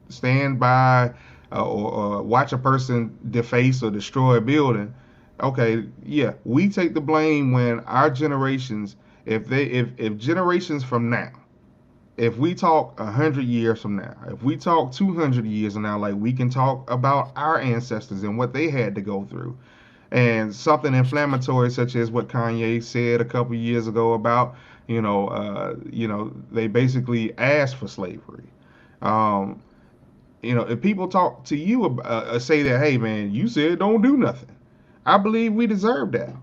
stand by or watch a person deface or destroy a building, Okay, yeah, we take the blame when our generations, if generations from now, if we talk 100 years from now, if we talk 200 years from now, like we can talk about our ancestors and what they had to go through, and something inflammatory such as what Kanye said a couple years ago about, they basically asked for slavery. Um, if people talk to you, say that, hey man, you said don't do nothing. I believe we deserve that.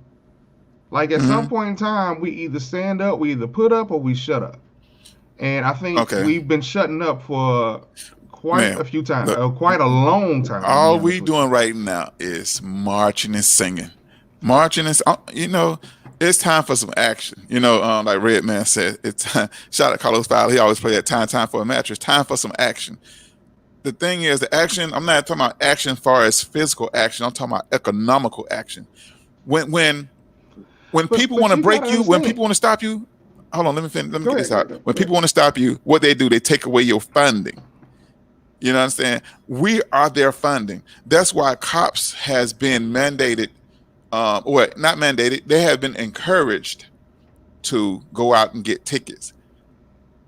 Like at some Hmm. point in time, we either stand up, we either put up, or we shut up. And I think Okay, we've been shutting up for quite man. a few times, Look, quite a long time, to be all we honest with you. doing right now is marching and singing, marching and it's time for some action. Like Redman said, it's time. Shout out Carlos Fowler. He always play that time for a match. It's time for some action. The thing is, the action. I'm not talking about action far as physical action. I'm talking about economical action. When when when But people but want to you gotta break you, when understand. people want to stop you, hold on, let me finish, let me Go get ahead, this go out. ahead, When go ahead. people want to stop you, what they do, they take away your funding. You know what I'm saying? We are their funding. That's why cops has been mandated, or not mandated, they have been encouraged to go out and get tickets,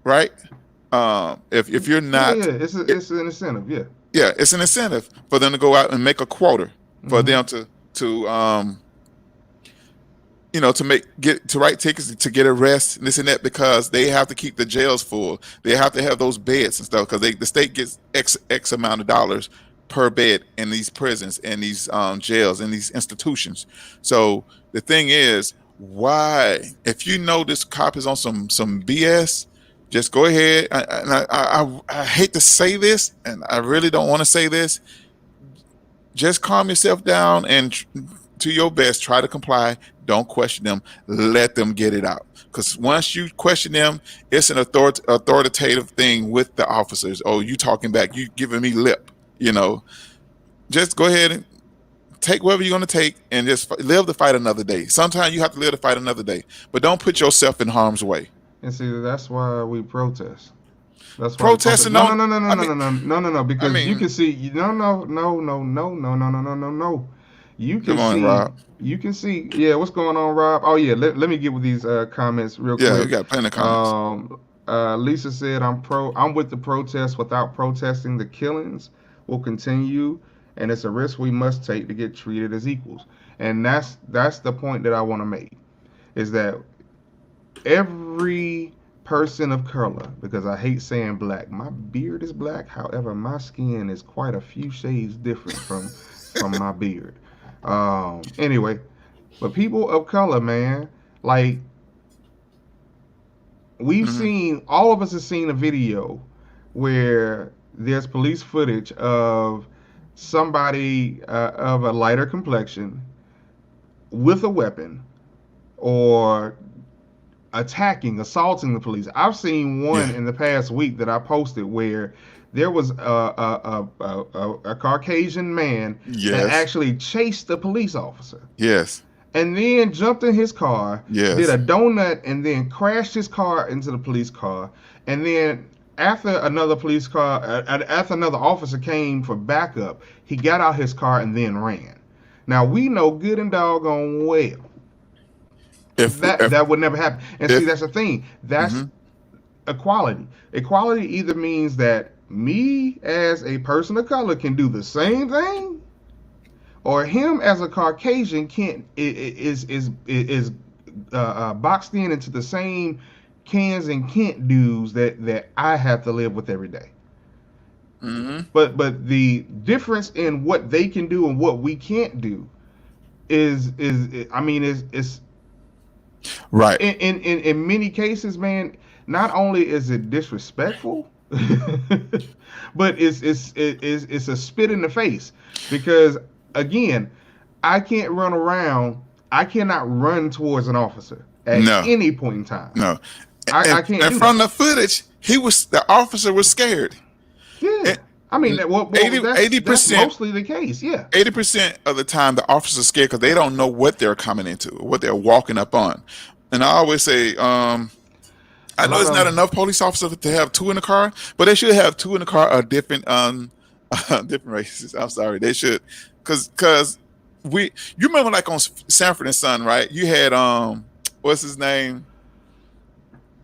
right? If you're Yeah, not, yeah, it's an incentive. Yeah. yeah, it's an incentive for them to go out and make a quota for Hmm. them to write tickets to get arrested and this and that, because they have to keep the jails full. They have to have those beds and stuff, because the state gets x amount of dollars per bed in these prisons and these jails and these institutions. So the thing is, why, if you know this cop is on some BS, just go ahead. I hate to say this, and I really don't want to say this. Just calm yourself down and to your best, try to comply. Don't question them. Let them get it out. Because once you question them, it's an authoritative thing with the officers. Oh, you talking back? You giving me lip? You know, just go ahead and take whatever you're going to take, and just live to fight another day. Sometimes you have to live to fight another day, but don't put yourself in harm's way. And see, that's why we protest. That's why we protest. Protesting No, no, on, no, no, no, I no, mean, no, no, no, no, no. I Because you mean, can see, no, no, no, no, no, no, no, no, no, no, no. You good can morning, see, Rob. you can see. Yeah, what's going on, Rob? Oh yeah, let me get with these comments real Yeah, we quick. got plenty of comments. Um, Lisa said, I'm with the protest. Without protesting, the killings will continue, and it's a risk we must take to get treated as equals. And that's the point that I want to make, is that every person of color, because I hate saying black. My beard is black, however, my skin is quite a few shades different from my beard. Anyway, but people of color, man, like we've Hmm. seen, all of us have seen a video where there's police footage of somebody of a lighter complexion with a weapon or assaulting the police. I've seen one Yeah. in the past week that I posted where there was a Caucasian man that Yes. actually chased the police officer Yes. and then jumped in his car, did Yes. a donut, and then crashed his car into the police car. And then after another officer came for backup, he got out his car and then ran. Now we know good and doggone well If that if that would never happen. And see, if that's the thing. That's hmm equality. Equality either means that me as a person of color can do the same thing, or him as a Caucasian can't is boxed in into the same cans and can't do's that I have to live with every day. hmm But the difference in what they can do and what we can't do is I mean is right. in many cases, man, not only is it disrespectful, but it's a spit in the face. Because again, I can't run around. I cannot run towards an officer at No, any point in time. no. I can't And do from that. the footage, the officer was scared. Yeah, And I mean well 80 that's percent mostly the case. Yeah, 80% of the time the officer's scared because they don't know what they're coming into, what they're walking up on. And I always say, a I know lot it's not of enough police officers to have two in the car, but they should have two in the car of different different races. I'm sorry, they should, because you remember like on Sanford and Son, right? You had what's his name?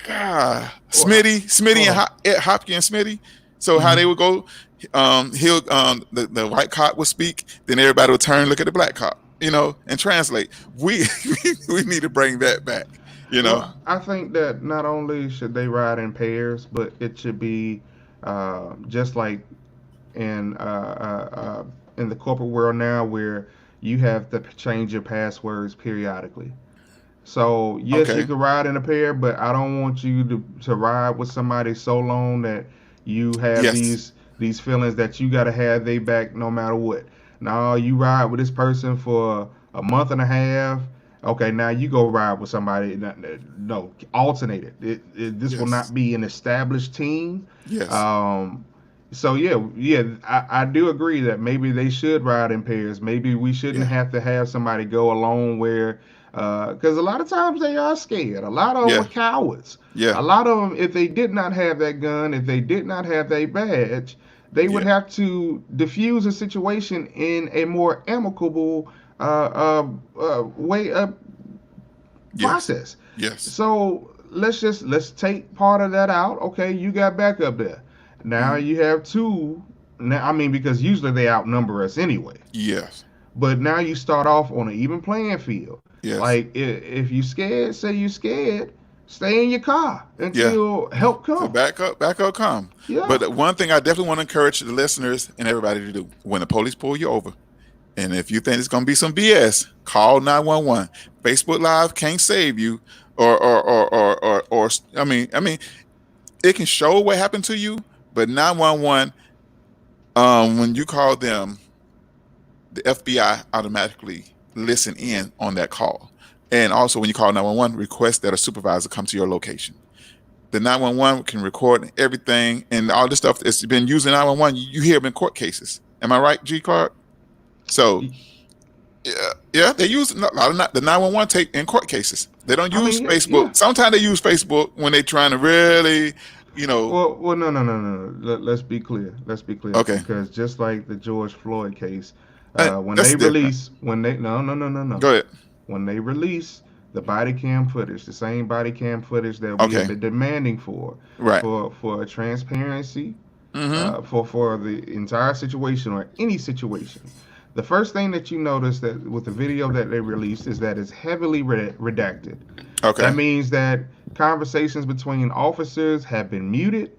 God, Smitty and Hopkins and Smitty. So how they would go, the white cop would speak, then everybody would turn, look at the black cop, and translate. We we need to bring that back, Well, I think that not only should they ride in pairs, but it should be just like in in the corporate world now, where you have to change your passwords periodically. So yes, you Okay. can ride in a pair, but I don't want you to ride with somebody so long that you have Yes. these feelings that you gotta have they back no matter what. Now you ride with this person for a month and a half. Okay, now you go ride with somebody. No, alternate it. This will Yes. not be an established team. Yes. Um, so yeah, I do agree that maybe they should ride in pairs. Maybe we shouldn't Yeah. have to have somebody go alone where because a lot of times they are scared. A lot of them are Yeah. cowards. Yeah. A lot of them, if they did not have that gun, if they did not have that badge, they would Yeah. have to diffuse a situation in a more amicable way of Yes. process. Yes. So let's take part of that out. Okay, you got backup there. Now Hmm. you have two. Now I mean because usually they outnumber us anyway. Yes. But now you start off on an even playing field. Yes. Like if you scared, say you scared, stay in your car Yeah. until help So come. back up, come. Yeah. But one thing I definitely want to encourage the listeners and everybody to do when the police pull you over, and if you think it's gonna be some BS, call 911. Facebook Live can't save you, or I mean, it can show what happened to you, but 911, when you call them, the FBI automatically listen in on that call, and also when you call 911, request that a supervisor come to your location. The 911 can record everything and all this stuff that's been used in 911. You hear them in court cases. Am I right, G. Clark? So yeah, they use a lot of the 911 tape in court cases. They don't I use mean, yeah. Facebook. Sometimes they use Facebook when they're trying to really, Well, no. Let's be clear. Let's be clear okay, because just like the George Floyd case, when that's they different. release, when they no, Go ahead. when they release the body cam footage, the same body cam footage that we have Okay, been demanding for, right. for transparency, Mm-hmm. for the entire situation or any situation. The first thing that you notice that with the video that they released is that it's heavily redacted. That Okay. means that conversations between officers have been muted.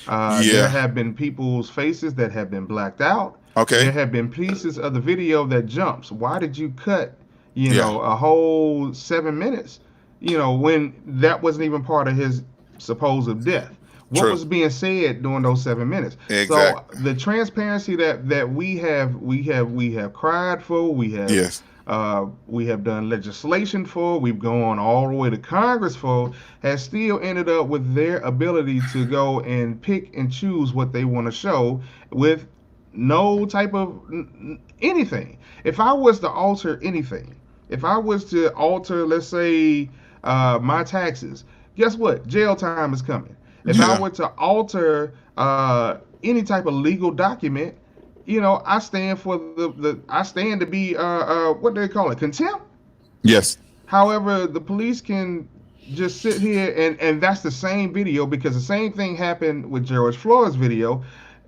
There Yeah. have been people's faces that have been blacked out. There Okay. have been pieces of the video that jumps. Why did you cut, Yeah. a whole 7 minutes, when that wasn't even part of his supposed death? What True. was being said during those 7 minutes? So Exactly. the transparency that we have cried for, Yes. we have done legislation for, we've gone all the way to Congress for, has still ended up with their ability to go and pick and choose what they want to show with no type of anything. If I was to alter anything, if I was to alter, let's say, my taxes, guess what? Jail time is coming. If I Yeah. were to alter any type of legal document, I stand for I stand to be what do they call it, contempt. Yes. However, the police can just sit here and that's the same video because the same thing happened with George Floyd's video,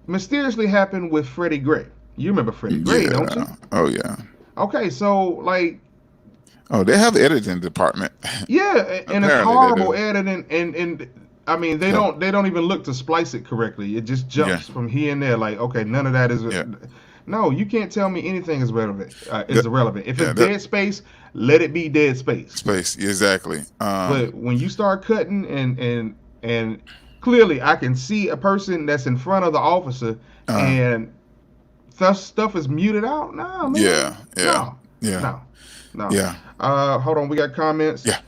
mysteriously happened with Freddie Gray. You remember Freddie Gray, don't you? Yeah. Oh yeah. Okay, so like Oh, they have the editing department. yeah, and it's Apparently they horrible do. editing and I mean Yeah. they don't even look to splice it correctly. It just Yeah. jumps from here and there. Like okay, none of that is. Yeah. No, you can't tell me anything is relevant. Is That, irrelevant. If yeah. it's dead space, let it be dead space. Space. Exactly. But when you start cutting and clearly I can see a person that's in front of the officer Uh. and stuff is muted out. No, man. Yeah. Yeah. No. Yeah. No. No. Yeah. Hold on, we got comments. Yeah.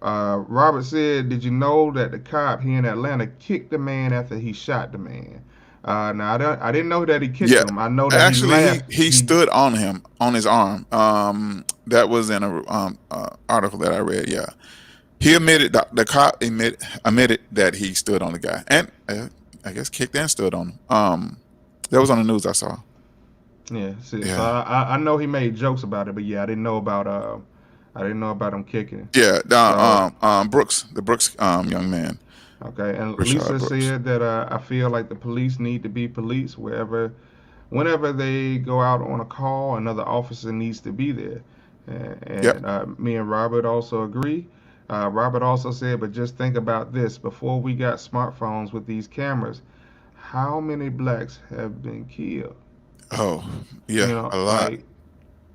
Robert said, "Did you know that the cop here in Atlanta kicked the man after he shot the man?" Now I didn't know that he kicked Yeah. him. I know that he Actually, laughed. he stood on him on his arm. That was in a article that I read. Yeah. He admitted the cop admitted that he stood on the guy, and I guess kicked and stood on him. That was on the news I saw. Yeah. See, so Yeah, I know he made jokes about it, but yeah, I didn't know about him kicking. yeah. So Brooks, the Brooks young man, okay, and Rashard Lisa Brooks. said that I feel like the police need to be police whenever they go out on a call, another officer needs to be there. Yep. And me and Robert also agree. Robert also said, but just think about this: before we got smartphones with these cameras, how many blacks have been killed? Oh, You yeah, know, a lot. like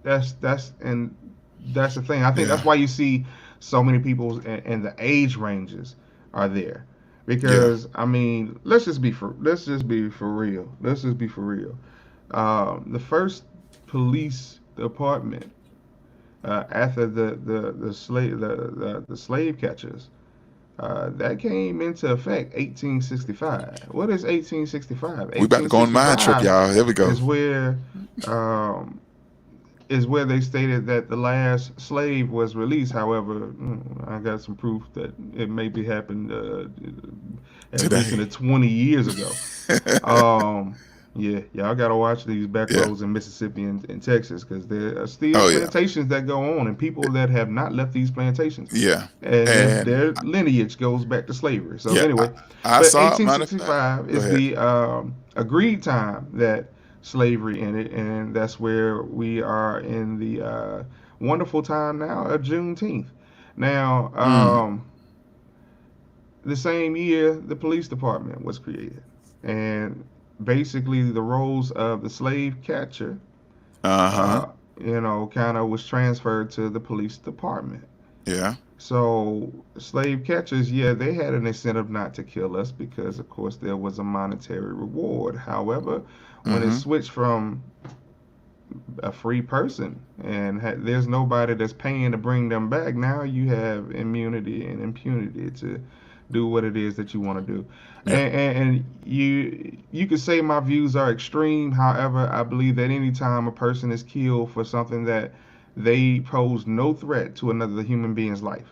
and that's the thing. I think Yeah, that's why you see so many people and the age ranges are there. yeah. Because I mean, let's just be for real. Let's just be for real. The first police department after the slave catchers that came into effect 1865. What is 1865? We about to go on mind trip, 1865 y'all. Here we go. is where um, is where they stated that the last slave was released. However, I got some proof that it maybe happened at least in Today. the 20 years ago. Um, yeah, y'all gotta watch these back Yeah. roads in Mississippi and Texas because there are still Oh yeah. plantations that go on and people that have not left these plantations, Yeah. and And their lineage goes back to slavery. So yeah, anyway, I but saw it. Matter of fact. 1865 Go is ahead. the agreed time that slavery ended, and that's where we are in the wonderful time now of Juneteenth. Now, Mm. the same year the police department was created, and basically the roles of the slave catcher, Uh-huh. uh, kind of was transferred to the police department. Yeah. So slave catchers, yeah, they had an incentive not to kill us because, of course, there was a monetary reward. However, when it Mm-hmm. switched from a free person and there's nobody that's paying to bring them back, now you have immunity and impunity to do what it is that you want to do. Yeah. And you could say my views are extreme. However, I believe that anytime a person is killed for something that they pose no threat to another human being's life,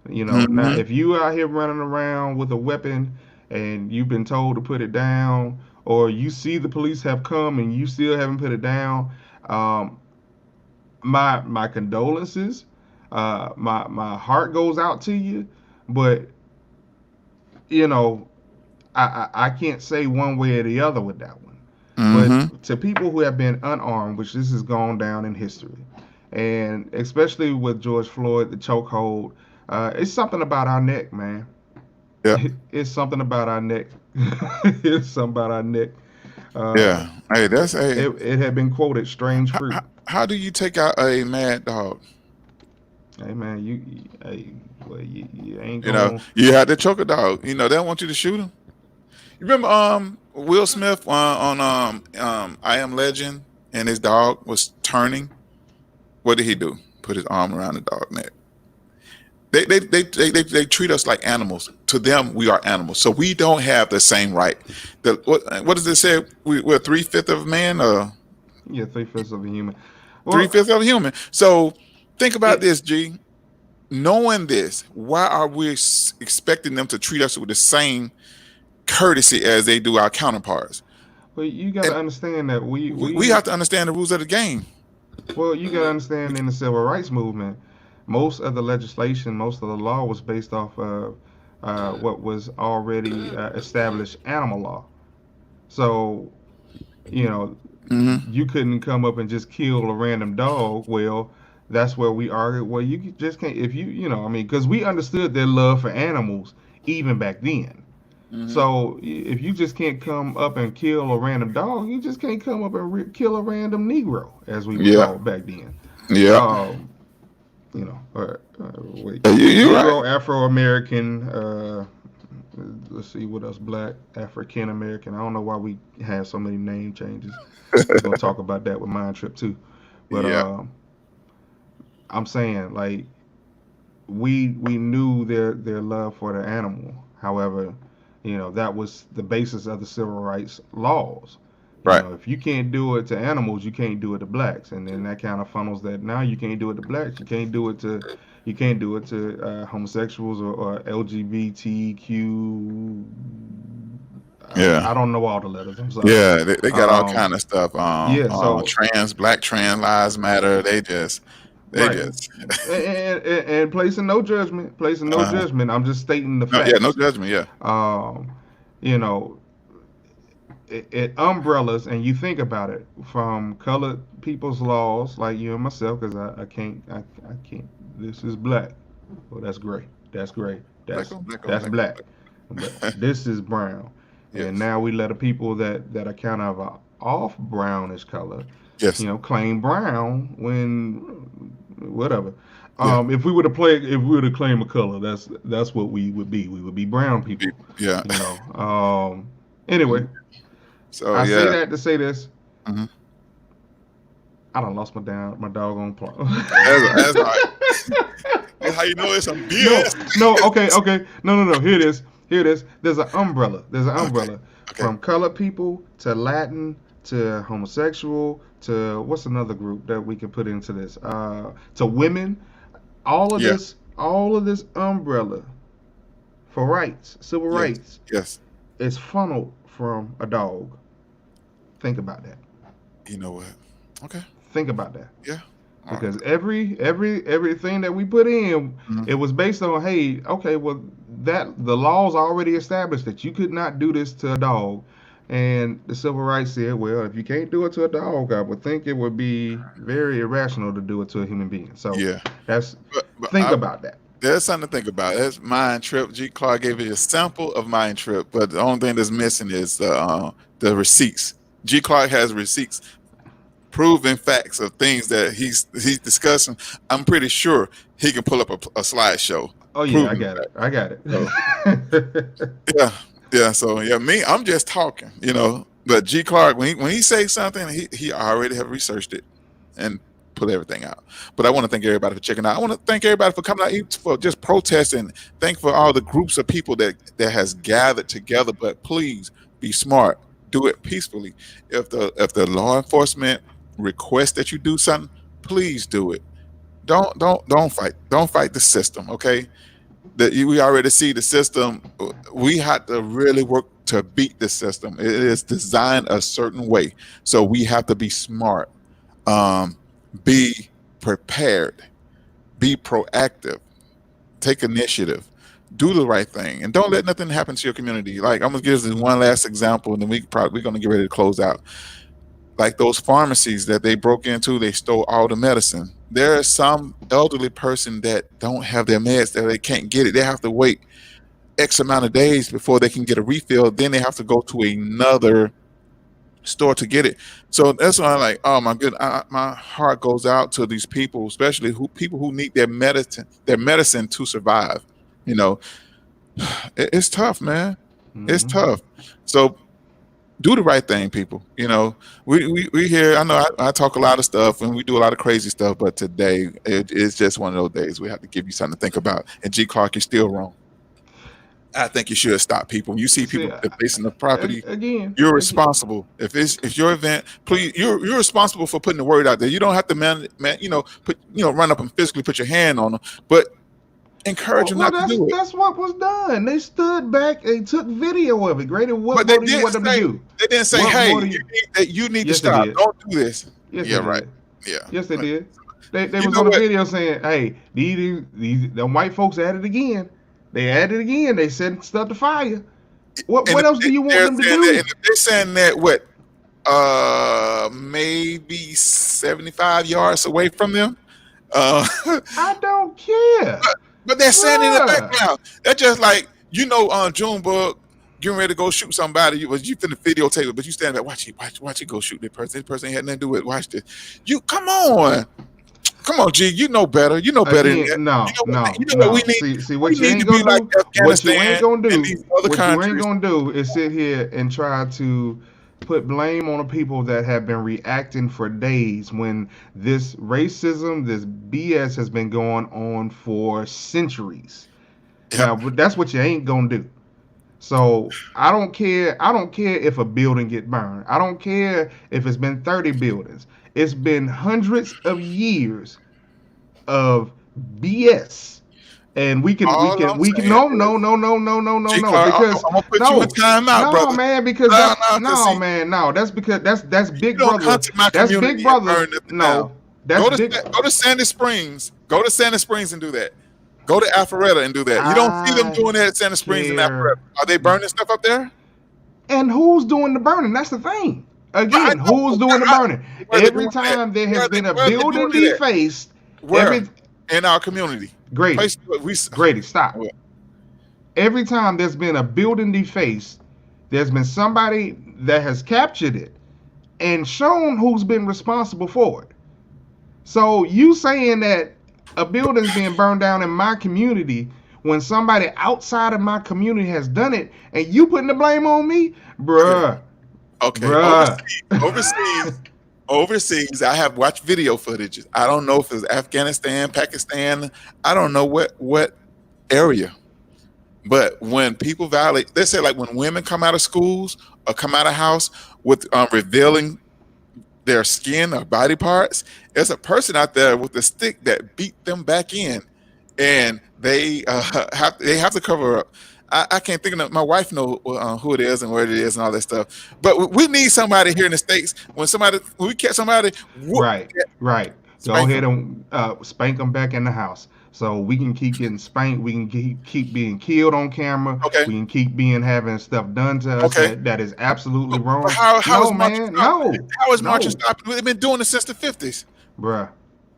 now Mm-hmm. if you out here running around with a weapon and you've been told to put it down, or you see the police have come and you still haven't put it down, um, my condolences. My heart goes out to you, but you know I can't say one way or the other with that one. Mm-hmm. But to people who have been unarmed, which this has gone down in history, and especially with George Floyd, the chokehold, it's something about our neck, man. Yeah. It's something about our neck. It's something about our neck. Uh, Yeah. Hey, that's a it had been quoted, strange how, fruit. how do you take out a mad dog? Hey man, hey, well, you ain't You know, gonna. you had to choke a dog. You know, they don't want you to shoot him. You remember Will Smith on I Am Legend and his dog was turning? What did he do? Put his arm around the dog neck. They treat us like animals. To them, we are animals. So we don't have the same right. What does it say? We're 3/5 of man or Yeah, 3/5 of a human. three Well, fifths of a human. So think about it this, G. Knowing this, why are we expecting them to treat us with the same courtesy as they do our counterparts? well you got to And understand that we have to understand the rules of the game. well you got to understand in the civil rights movement, most of the legislation, most of the law was based off of what was already established animal law. So you know Hmm. you couldn't come up and just kill a random dog. Well, that's where we argued. Well, you just can't if I mean, because we understood their love for animals even back then. Hmm. So if you just can't come up and kill a random dog, you just can't come up and kill a random Negro, as we would Yeah. call it back then. Yeah. Um, wait, You're right. Negro, Afro American. Let's see what else. Black, African American. I don't know why we have so many name changes. We're gonna talk about that with Mind Trip too. But Yeah. I'm saying like we knew their love for the animal. However, that was the basis of the civil rights laws. Right. If you can't do it to animals, you can't do it to blacks, and then that kind of funnels that now you can't do it to blacks, you can't do it to homosexuals or LGBTQ Yeah. I don't know all the letters. I'm sorry. Yeah, they got all kind of stuff. Yeah. So Black trans lives matter. They right, just, and placing no judgment, placing no uh, judgment. I'm just stating the no, yeah, no facts. judgment. Yeah, Um, you know, it umbrellas, and you think about it from colored people's laws, like you and myself, because I can't. This is black. Well, that's gray. That's gray. black on black on That's black on black. But black. this is brown. And Yes, now we let the people that are kind of off brownish color, yes, claim brown when whatever. yeah, If we were to claim a color, that's what we would be. We would be brown people. yeah. You know. Anyway, So I say yeah, that to say this. hmm I done lost my doggone plot. that's right. That's how you know it's some No, BS. no, okay. No. Here it is. There's an umbrella. Okay, okay, From colored people to Latin to homosexual to what's another group that we can put into this? To women. yeah, All of this umbrella for rights, civil yes, rights, yes. is funneled from a dog. Think about that. You know what? Okay, Think about that. yeah. All right. Because everything that we put in, Mhm. it was based on, hey, okay, well, that the laws already established that you could not do this to a dog, and the civil rights said, well, if you can't do it to a dog, I would think it would be very irrational to do it to a human being. So Yeah, that's but think about that. there's something to think about. That's Mind Trip. G. Clark gave you a sample of Mind Trip, but the only thing that's missing is the receipts. G. Clark has receipts, proven facts of things that he's discussing. I'm pretty sure he can pull up a slideshow Oh yeah, I proving got it. that. I got it. So yeah, yeah. So yeah, me, I'm just talking, But G. Clark, when he says something, he already have researched it and put everything out. But I want to thank everybody for checking out. I want to thank everybody for coming out, even for just protesting. Thank for all the groups of people that has gathered together. But please be smart. Do it peacefully. If the law enforcement requests that you do something, please do it. Don't fight. Don't fight the system. Okay, we already see the system. We have to really work to beat the system. It is designed a certain way, so we have to be smart, um, be prepared, be proactive, take initiative, do the right thing, and don't let nothing happen to your community. Like, I'm gonna give this one last example, and then we're gonna get ready to close out. Like those pharmacies that they broke into, they stole all the medicine. There is some elderly person that don't have their meds, that they can't get it. They have to wait X amount of days before they can get a refill. Then they have to go to another store to get it. So that's why I'm like, oh my goodness, my heart goes out to these people, especially people who need their medicine to survive. You know, it's tough, man. It's Hmm. tough. So do the right thing, people. We here. I know I talk a lot of stuff and we do a lot of crazy stuff, but today it's just one of those days we have to give you something to think about. And G. Clark, you're still wrong. I think you should stop people. When you see See, people defacing the property, again, you're again. responsible. If your event, please, you're responsible for putting the word out there. You don't have to run up and physically put your hand on them, but encourage them Well, not to that's do it. that's what was done. They stood back and took video of it. Great. And what But they more do you didn't want them to say do? they didn't say, What hey, more do you? you need to Yes, they stop. did. Don't do this. Yes, Yeah, they right. did. Yeah. Yes, they But did. They you was know on the what? video saying, "Hey, the white folks at it again. They at it again. They setting stuff to fire. And What else do you want they're them to saying that, do? and if they're saying that, what, maybe 75 yards away from them. Uh, I don't care, but they're saying in the bruh. background. They're just like, Junebug getting ready to go shoot somebody. You finna videotape it, but you stand there, watch it go shoot that person. This person ain't had nothing to do with it. Watch this. You come on, G. You know better. You know better than that. Again, no, You know what, no, you know what we no. need. See We what you need to ain't be gonna like do. What you ain't Afghanistan gonna and do. these other What you ain't countries. gonna do is sit here and try to put blame on the people that have been reacting for days when this racism, this BS has been going on for centuries. Now, Yep. but that's what you ain't gonna do. So I don't care. I don't care if a building get burned. I don't care if it's been 30 buildings. It's been hundreds of years of BS And we can All I'm saying no is, G Clark, because I'm gonna put you in no timeout, no brother. man because No, that's no, cause no see, man no that's because that's you Big don't come Brother, to my that's Big community and Brother, burn nothing down. no that's Big. Go to Sandy Springs. Go to Sandy Springs and do that. Go to Alpharetta and do that. You don't see them I doing that at Sandy Springs and care. Alpharetta. Are they burning stuff up there? And who's doing the burning? That's the thing. But I Again, know who's doing the burning? where they're Every doing it at. time there has been a Where are they building doing it at? defaced, Where? every In our community. Grady, Place we Grady, stop. Every time there's been a building defaced, there's been somebody that has captured it and shown who's been responsible for it. So you saying that a building's being burned down in my community when somebody outside of my community has done it, and you putting the blame on me, bruh? Okay. Bruh. Overseas, I have watched video footage. I don't know if it's Afghanistan, Pakistan. I don't know what area. But when people violate, they say like when women come out of schools or come out of house with revealing their skin or body parts, there's a person out there with a stick that beat them back in, and they have to cover up. I can't think of it. My wife knows who it is and where it is and all that stuff. But we need somebody here in the States. When we catch somebody, Right. Go ahead them. and spank them back in the house, so we can keep getting spanked. We can keep being killed on camera. Okay. We can keep having stuff done to us that is absolutely wrong. But how no, is marching man, stopping? no. How is marching stopping? They've been doing it since the 50s. Bruh.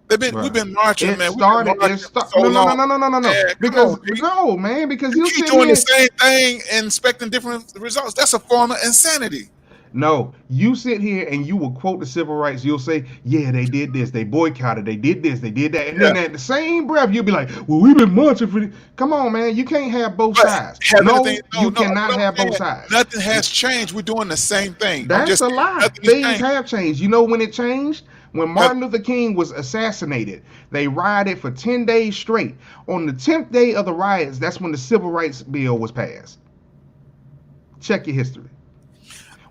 We've been marching, It man. started. We've been marching for so long. No. Man, Because on, man, because you you keep sit doing here. the same thing and expecting different results. That's a form of insanity. No, you sit here and you will quote the civil rights. You'll say, "Yeah, they did this, they boycotted, they did this, they did that," and then at the same breath, you'll be like, "Well, we've been marching for this." Come on, man, you can't have both sides. No, you cannot have both sides. Nothing has changed. We're doing the same thing. That's a lie. Things have changed. You know when it changed? When Martin Luther King was assassinated, they rioted for 10 days straight. On the 10th day of the riots, that's when the Civil Rights Bill was passed. Check your history.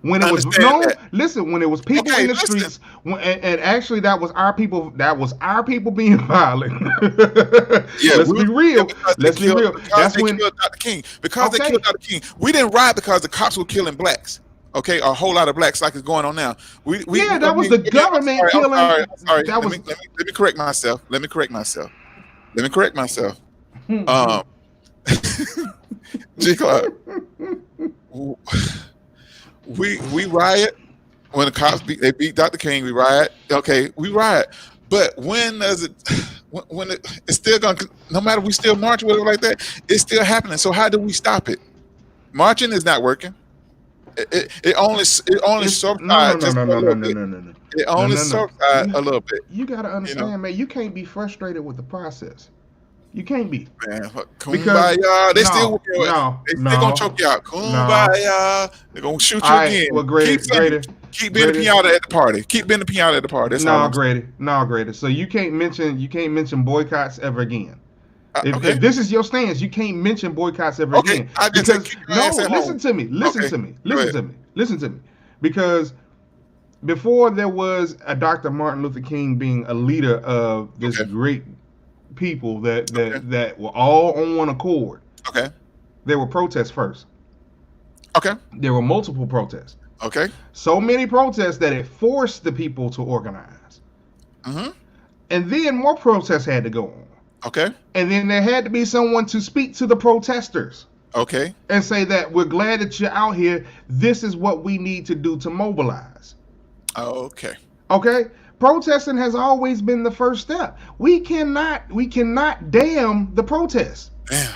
When it was when it was people in the streets, and actually that was our people. That was our people being violent. Let's be real. Let's be real. That's when killed Dr. King. Because they killed Dr. King, we didn't riot because the cops were killing blacks. Okay, a whole lot of blacks like it's going on now. That was the government killing. Sorry. Let me correct myself. G Clark. We riot when the cops beat Dr. King. We riot. Okay, we riot. But when does it? When it's still going? No matter we still march with it like that, it's still happening. So how do we stop it? Marching is not working. It only subsides just a little bit. It only subsides a little bit. You gotta understand, man. You can't be frustrated with the process. You can't be. Man, kumbaya. They still gonna choke you out. Kumbaya. They're gonna shoot you again. Well, Grady. Keep being a pinata at the party. Keep being a pinata at the party. Grady. So you can't mention boycotts ever again. If this is your stance, you can't mention boycotts ever again. Listen to me. Because before there was a Dr. Martin Luther King being a leader of this great people that were all on one accord. Okay. There were protests first. Okay. There were multiple protests. Okay. So many protests that it forced the people to organize. Mm-hmm. And then more protests had to go on. Okay. And then there had to be someone to speak to the protesters. Okay. And say that we're glad that you're out here. This is what we need to do to mobilize. Okay. Okay? Protesting has always been the first step. We cannot damn the protest. Damn.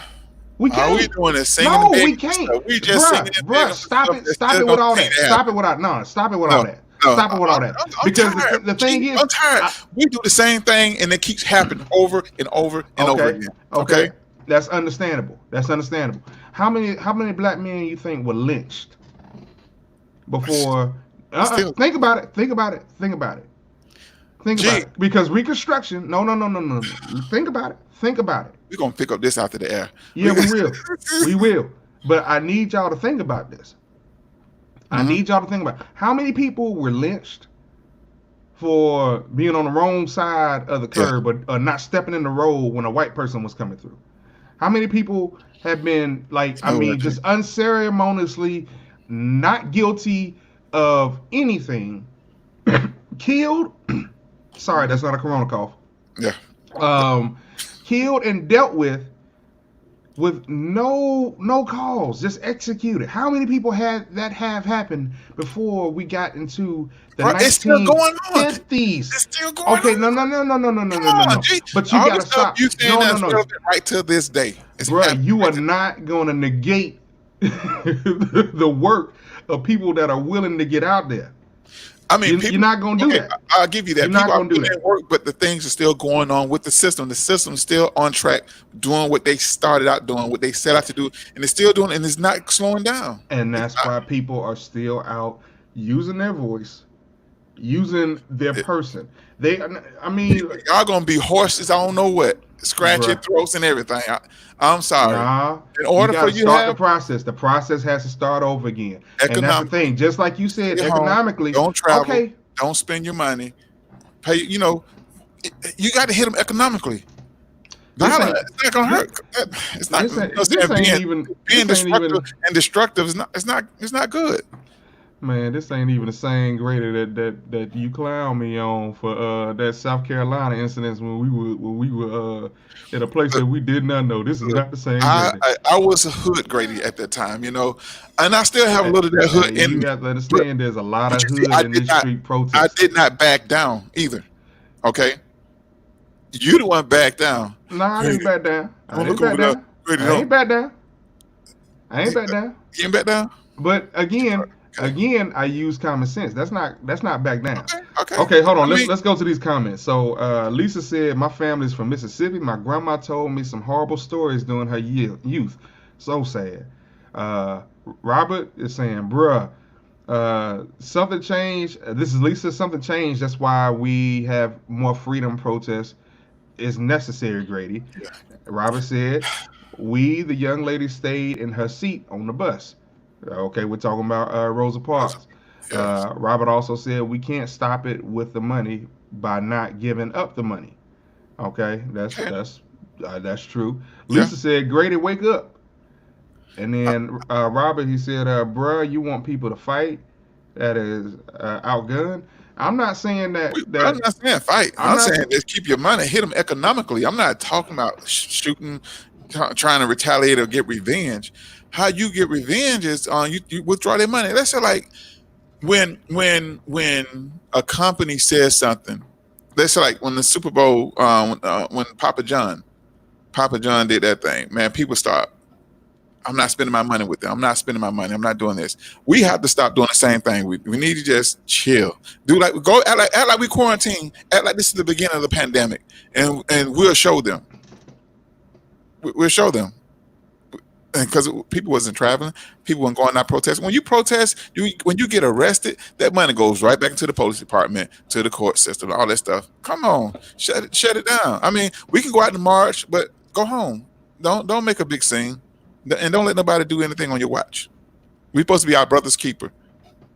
We can't. Are we doing the singing? No, we can't. We just singing. Bruh, stop it with all that. Stop it with all that. Stop it with all that. Because the thing is, I'm tired. We do the same thing, and it keeps happening over and over and over again. Okay, that's understandable. How many black men you think were lynched before? Think about it. Because Reconstruction. No. Think about it. We're gonna pick up this after the air. Yeah, we will. But I need y'all to think about this. I need y'all to think about how many people were lynched for being on the wrong side of the curb or not stepping in the road when a white person was coming through. How many people have been like, I Oh, mean, Reggie. just unceremoniously not guilty of anything, killed? Sorry, that's not a corona cough. Yeah. Um, Killed and dealt with no cause, just executed. How many people had that have happened before we got into the Bro, it's still going on. 1950s? It's still going Okay, on. no, no, no, no, no, no, no, Come no, no, on, no. G. But you All the gotta stuff stop. you saying No, no, that's no, relevant right to this day. It's bruh. happening You are right to not gonna negate the work of people that are willing to get out there. I mean, You're people. not gonna do Okay, that. I'll give you You're that. not People are gonna do putting that. in work, but the things are still going on with the system. The system's still on track, doing what they started out doing, what they set out to do, and it's still doing, and it's not slowing down. And It's that's why people are still out using their voice, using their not. person. They, I mean, Y'all gonna be horses. I don't know what, scratching bruh, throats and everything. I'm sorry. nah. In You order got for to you to start the have process. The process has to start over again. And that's the economically, thing. Just like you said, stay home, economically, don't travel, okay, don't spend your money, pay. You got to hit them economically. this Violence, ain't it's not gonna this hurt. It's not. this Saying ain't even being this ain't destructive even and destructive is not. It's not. It's not good. man, this ain't even the same grader that you clown me on for that South Carolina incidents when we were in a place Look, that we did not know. This is look, not the same I, grader. I I was a hood Grady at that time, and I still have a little of that hood in You me. got to But understand there's a lot but of you see, hood in this street I protesting. did not back down either. Okay, you the one back down. No, I didn't Grady, back down. I don't didn't look back over there. down. Grady, I don't. ain't back down. I ain't You, back down. you ain't back down. But again, Okay. I use common sense. That's not back down. Okay. Okay. Okay, hold on. I mean, Let's go to these comments. So Lisa said, "My family's from Mississippi. My grandma told me some horrible stories during her youth. So sad." Uh, Robert is saying, "Bruh, something changed." This is Lisa. Something changed. That's why we have more freedom. Protests is necessary, Grady. yeah. Robert said, "We, the young lady, stayed in her seat on the bus." Okay, we're talking about Rosa Parks. Yes. Robert also said, "We can't stop it with the money by not giving up the money." Okay, Okay. that's true. Yeah. Lisa said, "Grady, wake up." And then Robert, he said, "Bruh, you want people to fight? That is outgunned." I'm not saying I'm not saying fight. I'm I'm not. saying just keep your money, hit them economically. I'm not talking about shooting, trying to retaliate or get revenge. How you get revenge is you withdraw their money. Let's say like when a company says something. Let's say like when the Super Bowl, when Papa John did that thing. Man, people start. I'm not spending my money with them. I'm not spending my money. I'm not doing this. We have to stop doing the same thing. We need to just chill. Act like we quarantine. Act like this is the beginning of the pandemic, and we'll show them. We'll show them because people wasn't traveling, people weren't going out protesting. When you protest, when you get arrested, that money goes right back into the police department, to the court system, all that stuff. Come on, shut it down. I mean, we can go out and march, but go home. Don't make a big scene. And don't let nobody do anything on your watch. We're supposed to be our brother's keeper.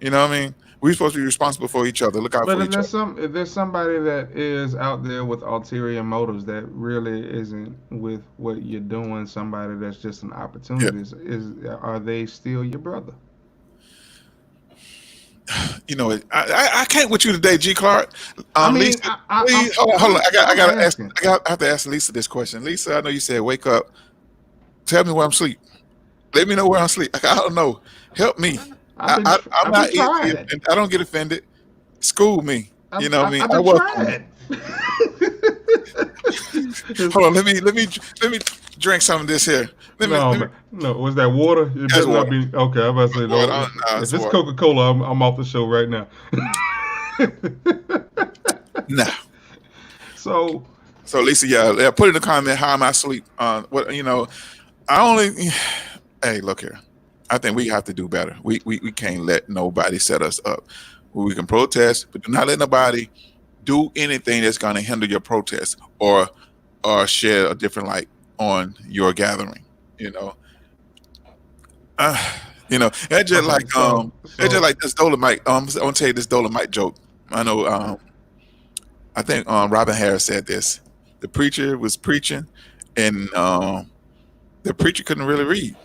You know what I mean? We're supposed to be responsible for each other. Look out But for each other. if there's somebody that is out there with ulterior motives that really isn't with what you're doing, somebody that's just an Yeah. opportunity, are they still your brother? I can't with you today, G. Clark. I mean, Lisa, please hold on. I'm asking. I have to ask Lisa this question. Lisa, I know you said wake up. Tell me where I'm asleep. Let me know where I'm asleep. I don't know. Help me. I'm I've been not easy, trying. and I don't get offended. School me. You know what I mean? I've I been welcome. trying. Hold on. Let me drink some of this here. No, man. No, was that water? It That's better not water. be. Okay, I'm about to say, Water. no, No, if it's it's water. Coca-Cola, I'm off the show right now. Nah. So, Lisa, yeah, put in the comment how am I asleep? I only. Hey, look here. I think we have to do better. We can't let nobody set us up. We can protest, but do not let nobody do anything that's going to hinder your protest or shed a different light on your gathering. You know, it's just okay, like it's just like this Dolomite. I want to tell you this Dolomite joke. I know. I think Robin Harris said this. The preacher was preaching, and The preacher couldn't really read.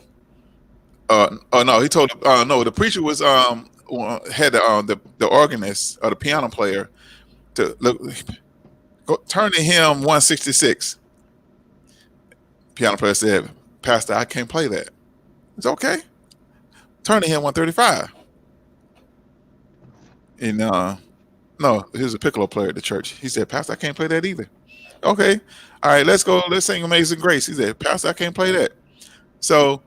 Oh no, he told. No, the preacher was had the organist or the piano player to look, turn to him 166. Piano player said, "Pastor, I can't play that." It's okay. Turn to him 135. And no, here's a piccolo player at the church. He said, "Pastor, I can't play that either." Okay, all right, let's go. Let's sing Amazing Grace. He said, "Pastor, I can't play that." So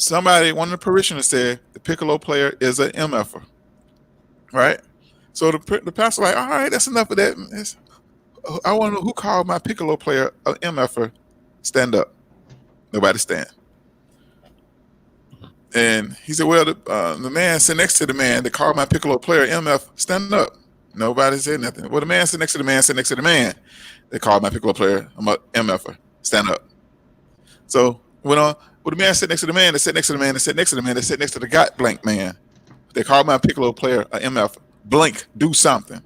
one of the parishioners said the piccolo player is an MFer, right? So the pastor like, all right, that's enough of that. I want to know who called my piccolo player an MFer. Stand up. Nobody stand. And he said, well, the man sitting next to the man that called my piccolo player MF, stand up. Nobody said nothing. Well, the man sitting next to the man sitting next to the man that called my piccolo player MFer, stand up. So went on. Well, the man sitting next to the man that sat next to the man that sat next to the man that sat next to the got blank man. They called my piccolo player a MF. Blink, do something.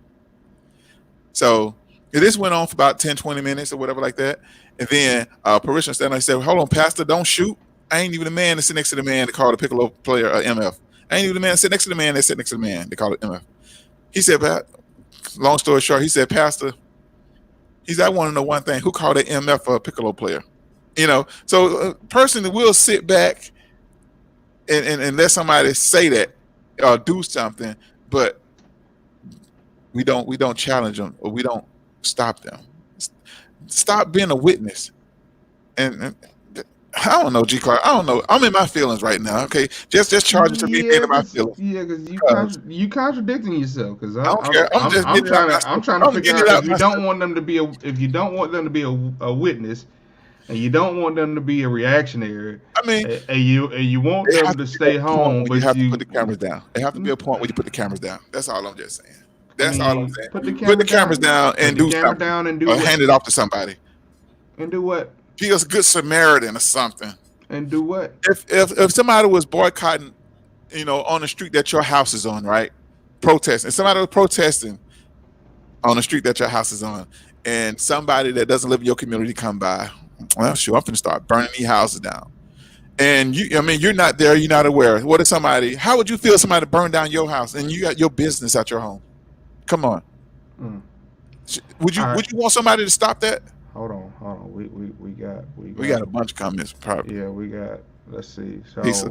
So this went on for about 10, 20 minutes or whatever like that. And then parishioner stand up and said, hold on, Pastor, don't shoot. I ain't even the man that sit next to the man that called the piccolo player a MF. I ain't even the man that sit next to the man that sit next to the man that called it MF. He said, long story short, he said, Pastor, I want to know one thing. Who called an MF a piccolo player? So a person that will sit back and let somebody say that or do something, but we don't challenge them or we don't stop them. Stop being a witness. And I don't know, G. Clark. I don't know. I'm in my feelings right now. Okay, just charge it to me being in my feelings. Yeah, because you contradicting yourself. Because I don't care. I'm trying to figure out if you don't want them to be a witness, and you don't want them to be a reactionary. I mean, and you want them to stay home, but you have to put the cameras down. There have to be a point where you put the cameras down. That's all I'm just saying. That's all I'm saying. Put the cameras down and do something. Or hand it off to somebody. And do what? Be a good Samaritan or something. And do what? If somebody was boycotting, on the street that your house is on, right? Protesting. Somebody was protesting on the street that your house is on, and somebody that doesn't live in your community come by. Well, sure, I'm gonna start burning these houses down. And you're not there, you're not aware. How would you feel if somebody burned down your house and you got your business at your home? Come on. Would you want somebody to stop that? Hold on. We got a bunch of comments probably. Yeah, we got. Let's see. So, Lisa.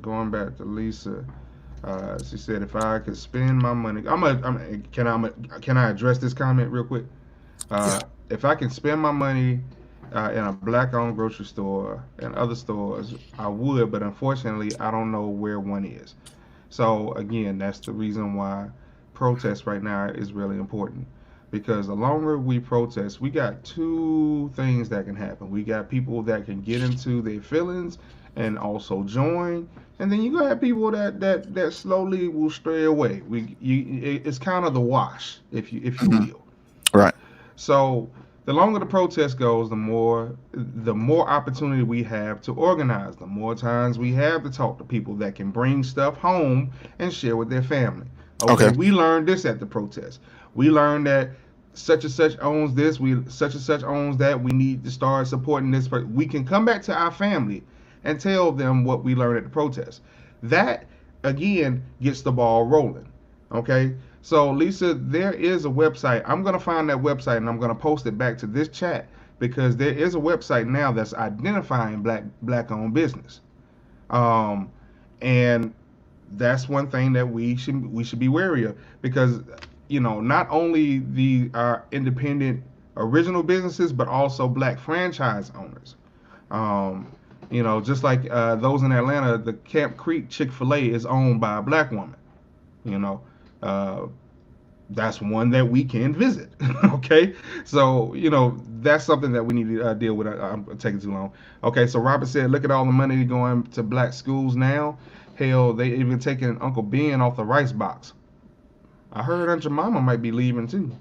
Going back to Lisa, she said if I could spend my money, can I address this comment real quick? Yeah. If I can spend my money in a black-owned grocery store and other stores, I would, but unfortunately, I don't know where one is. So again, that's the reason why protest right now is really important. Because the longer we protest, we got two things that can happen. We got people that can get into their feelings and also join, and then you gonna have people that slowly will stray away. It's kind of the wash, if you will. Right. So the longer the protest goes, the more opportunity we have to organize. The more times we have to talk to people that can bring stuff home and share with their family. Okay. We learned this at the protest. We learned that such and such owns this, such and such owns that. We need to start supporting this. We can come back to our family and tell them what we learned at the protest. That, again, gets the ball rolling. Okay? So, Lisa, there is a website. I'm going to find that website and I'm going to post it back to this chat because there is a website now that's identifying black-owned business. And that's one thing that we should be wary of because not only our independent original businesses, but also black franchise owners. Just like those in Atlanta, the Camp Creek Chick-fil-A is owned by a black woman. That's one that we can visit. Okay, so that's something that we need to deal with. I'm taking too long. Okay, so Robert said, look at all the money going to black schools now. Hell, they even taking Uncle Ben off the rice box. I heard Aunt Jemima might be leaving too.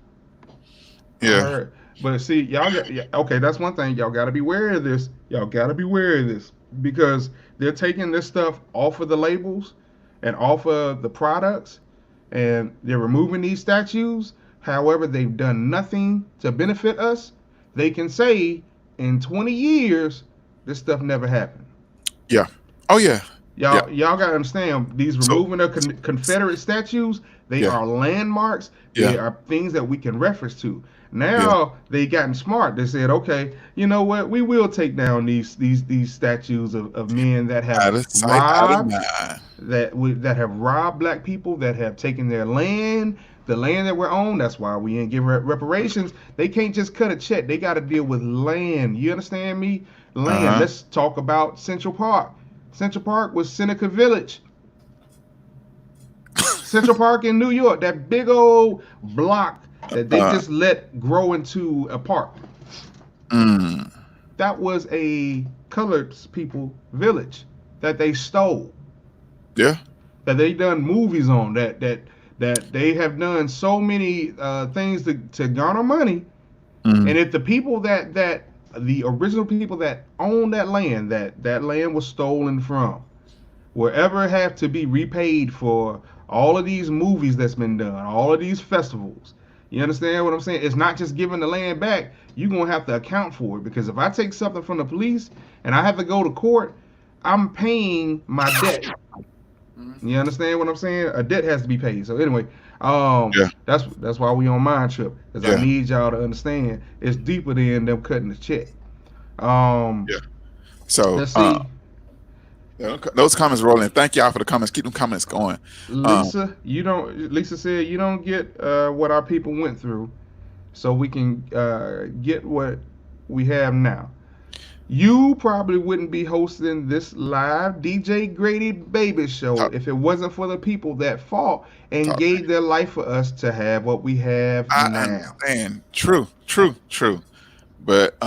Yeah. But see, okay, that's one thing. Y'all got to be wary of this. Because they're taking this stuff off of the labels and off of the products, and they're removing these statues. However, they've done nothing to benefit us. They can say in 20 years this stuff never happened. Yeah. Oh yeah. Yeah. Y'all gotta understand these So removing of Confederate statues. They yeah. are landmarks. They Yeah. are things that we can reference to. Yeah. Now they gotten smart. They said, okay, you know what? We will take down these statues of men that have Out of sight, out of robbed mind. that have robbed black people, that have taken their land, the land that we're on. That's why we ain't give reparations. They can't just cut a check. They got to deal with land. You understand me? Land. Uh Let's talk about Central Park. Central Park was Seneca Village. Central Park in New York, that big old block that they huh. just let grow into a park. Mm. That was a colored people village that they stole. Yeah. That they done movies on. That they have done so many things to garner money. And Mm. if the people that the original people that own that land was stolen from, will ever have to be repaid for all of these movies that's been done, all of these festivals. You understand what I'm saying? It's not just giving the land back. You're going to have to account for it, because if I take something from the police and I have to go to court, I'm paying my debt. You understand what I'm saying? A debt has to be paid. So anyway, Yeah. that's why we on Mind Trip, because I Yeah. need y'all to understand it's deeper than them cutting the check. Um, Yeah. So let's see. those comments rolling. Thank y'all for the comments. Keep them comments going. Um, Lisa said you don't get what our people went through, so we can get what we have now. You probably wouldn't be hosting this live DJ Grady Baby show talk, if it wasn't for the people that fought and talk. gave their life for us to have what we have I now. understand. True. True. True. But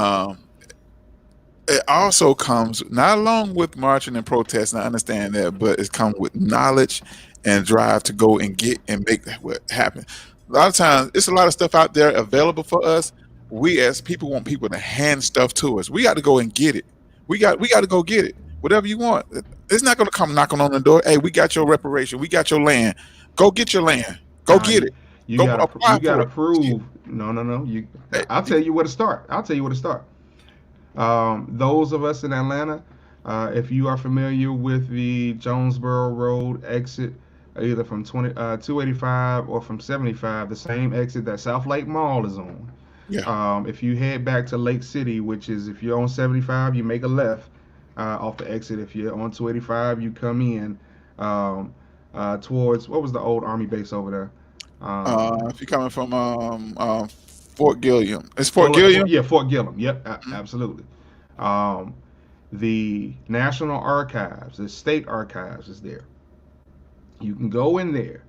it also comes not along with marching and protesting. I understand that, but it comes with knowledge and drive to go and get and make what happen. A lot of times, it's a lot of stuff out there available for us. We as people want people to hand stuff to us. We got to go and get it. We got to go get it. Whatever you want. It's not going to come knocking on the door. Hey, we got your reparation. We got your land. Go get your land. Go Now get it. Go you apply gotta for it. Shit. prove. No. Hey, I'll tell you where to start. Those of us in Atlanta, if you are familiar with the Jonesboro Road exit, either from 285 or from 75, the same exit that South Lake Mall is on. yeah. If you head back to Lake City, which is if you're on 75, you make a left off the exit. If you're on 285, you come in towards, what was the old Army base over there? If you're coming from Fort Gilliam, it's Fort Gilliam. Yeah, Fort Gillem. Yep, Mhm. absolutely. Um, the National Archives, the State Archives is there. You can go in there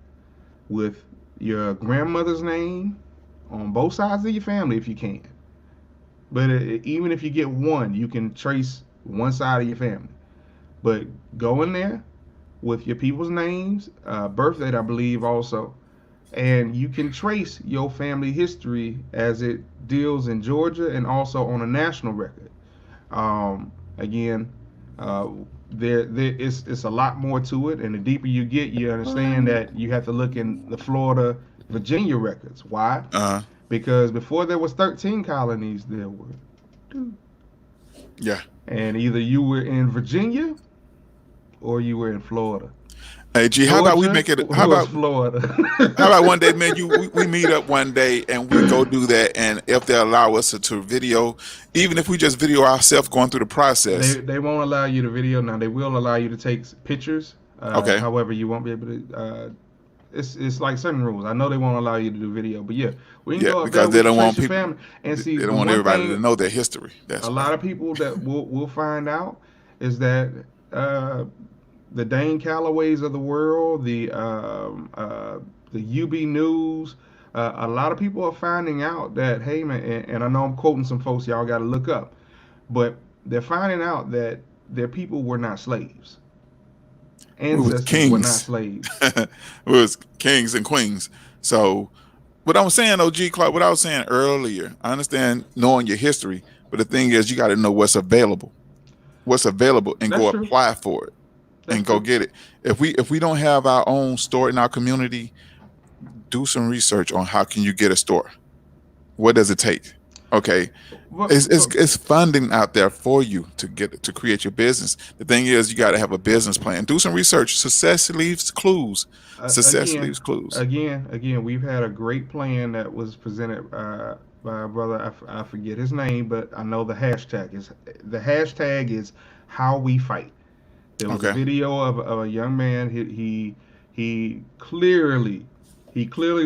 with your grandmother's name on both sides of your family if you can. But even if you get one, you can trace one side of your family. But go in there with your people's names, birth date, I believe, also. And you can trace your family history as it deals in Georgia and also on a national record. Again, it's a lot more to it, and the deeper you get, you understand that you have to look in the Florida, Virginia records. Why? Uh, Because before there was 13 colonies, there were two, yeah. and either you were in Virginia or you were in Florida. Hey, G, how about we Georgia make it? was Florida. How about one day, man? We meet up one day and we go do that, and if they allow us to video, even if we just video ourselves going through the process. They won't allow you to video now. They will allow you to take pictures. Okay. However, you won't be able to. It's like certain rules. I know they won't allow you to do video, but yeah, we can Yeah, go up there. because We they can don't trace want your people. family and see. They The don't want one everybody to thing know their history. That's a why. lot of people that will find out is that the Dane Callaways of the world, the UB News, a lot of people are finding out that, hey man, and I know I'm quoting some folks y'all got to look up, but they're finding out that their people were not slaves. We was Ancestors were not kings. slaves. We was kings and queens. So, what I'm saying, OG Clark, what I was saying earlier, I understand knowing your history, but the thing is, you got to know what's available, and That's go true. apply for it That's and go true. get it. If we don't have our own store in our community, do some research on how can you get a store. What does it take? Okay, But, it's funding out there for you to create your business. The thing is, you got to have a business plan. Do some research. Success leaves clues. Success again, leaves clues. again, we've had a great plan that was presented by a brother. I forget his name, but I know the hashtag is how we fight. There was a Okay. video of a young man. He clearly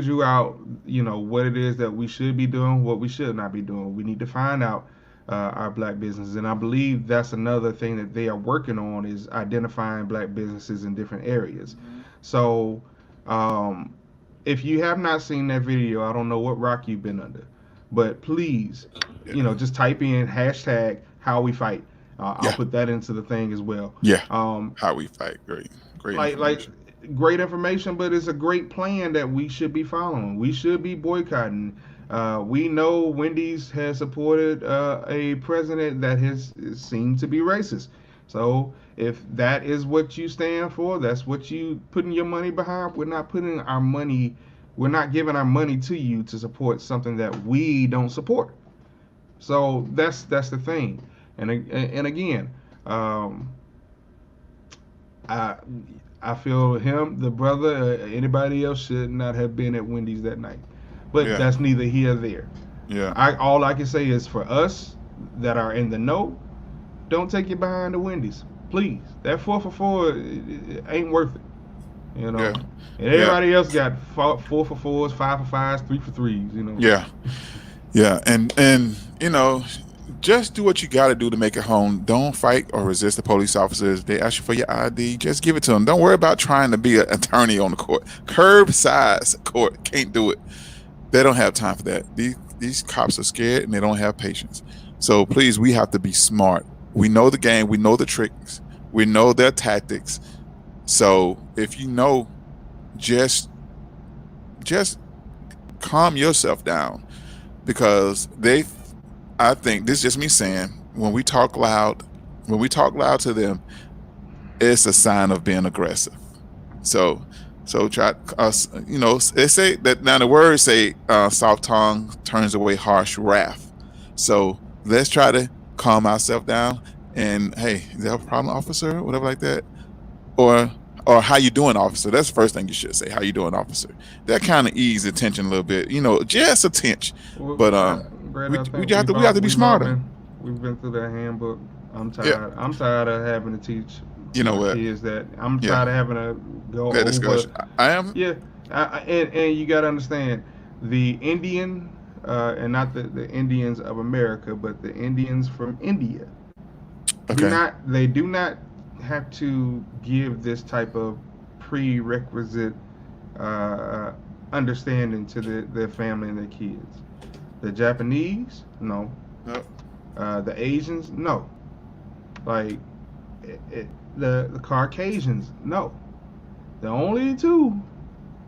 drew out, what it is that we should be doing, what we should not be doing. We need to find out our black businesses, and I believe that's another thing that they are working on is identifying black businesses in different areas. So, um, if you have not seen that video, I don't know what rock you've been under, but please, Yeah. just type in hashtag how we fight. I'll Yeah. put that into the thing as well. Yeah. Um, How we fight. Great. Great like information. great information, but it's a great plan that we should be following. We should be boycotting. We know Wendy's has supported a president that has seemed to be racist. So if that is what you stand for, that's what you putting your money behind. We're not giving our money to you to support something that we don't support. So that's the thing. And again, um, I I feel him, the brother, anybody else should not have been at Wendy's that night. But Yeah. that's neither here nor there. Yeah. All I can say is for us that are in the know, don't take you behind the Wendy's, please. That 4 for 4 it ain't worth it, you know. Yeah. And Yeah. everybody else got 4 for 4s, 5 for 5s, 3 for 3s, you know. Yeah. Yeah. And just do what you got to do to make it home. Don't fight or resist the police officers. They ask you for your ID. Just give it to them. Don't worry about trying to be an attorney on the court. Curbside court can't do it. They don't have time for that. These cops are scared and they don't have patience. So please, we have to be smart. We know the game. We know the tricks. We know their tactics. So if you know, just calm yourself down because I think this is just me saying when we talk loud to them, it's a sign of being aggressive. So try us. They say that now the words say soft tongue turns away harsh wrath. So let's try to calm ourselves down. And hey, is there a problem, officer? Whatever like that, or how you doing, officer? That's the first thing you should say. How you doing, officer? That kind of ease the tension a little bit. Just a tinch. But Brad, we I think we have to be smarter. we've been through that handbook. I'm Yeah. tired. I'm tired of having to teach You know my what? kids that. I'm Yeah. tired of having to go That over. discussion. I am. Yeah, and you got to understand the Indian, and not the Indians of America, but the Indians from India. Okay. They do not have to give this type of prerequisite uh, understanding to their family and their kids. The Japanese, no. No. The Asians, no. Like the Caucasians, no. The only two,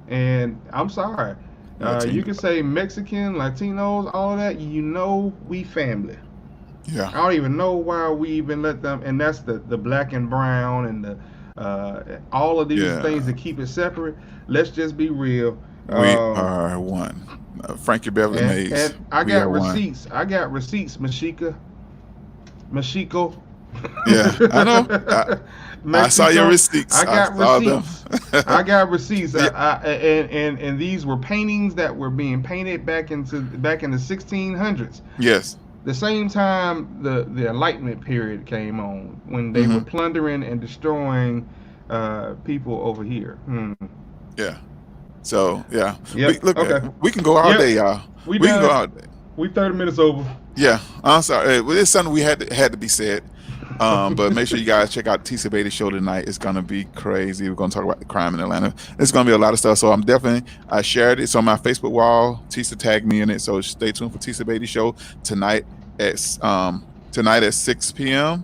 and I'm sorry, you Latino. can say Mexican, Latinos, all of that. We family. I Yeah. don't even know why we even let them. And that's the black and brown and the all of these Yeah. things that keep it separate. Let's just be real. We are one. Frankie Beverly And Mays. I We got are one. receipts. Mashiko. Yeah, I know. I saw your receipts. I got saw them. receipts. I got receipts. Yeah. And these were paintings that were being painted back in the 1600s. Yes. The same time the Enlightenment period came on, when they were plundering and destroying people over here. Yeah. So yeah. Yep. Okay. We can go all Yep. day, y'all. We We can done. go all day. We 30 minutes over. Yeah. I'm sorry. Well, it's something we had to be said. But make sure you guys check out Tisa Beatty show tonight. It's gonna be crazy. We're gonna talk about the crime in Atlanta. It's gonna be a lot of stuff. So I shared it. It's on my Facebook wall. Tisa tagged me in it. So stay tuned for Tisa Beatty show tonight at 6 p.m.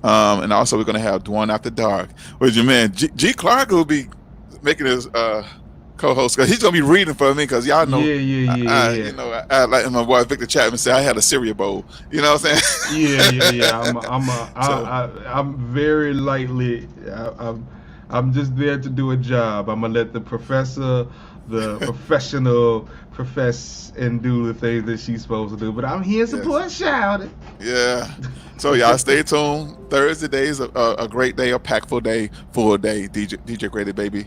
And also we're gonna have Dwan After Dark, with your man G Clark will be making his co-host. Cause he's gonna be reading for me. Cause y'all know, Yeah. I like my boy Victor Chapman said, I had a cereal bowl. You know what I'm saying? Yeah. I'm very lightly. I'm just there to do a job. I'm gonna let the professor, the professional, profess and do the things that she's supposed to do. But I'm here to Yes. support Shouty. Yeah. So y'all stay tuned. Thursday day is a great day, a packful day, full day. DJ Grady baby.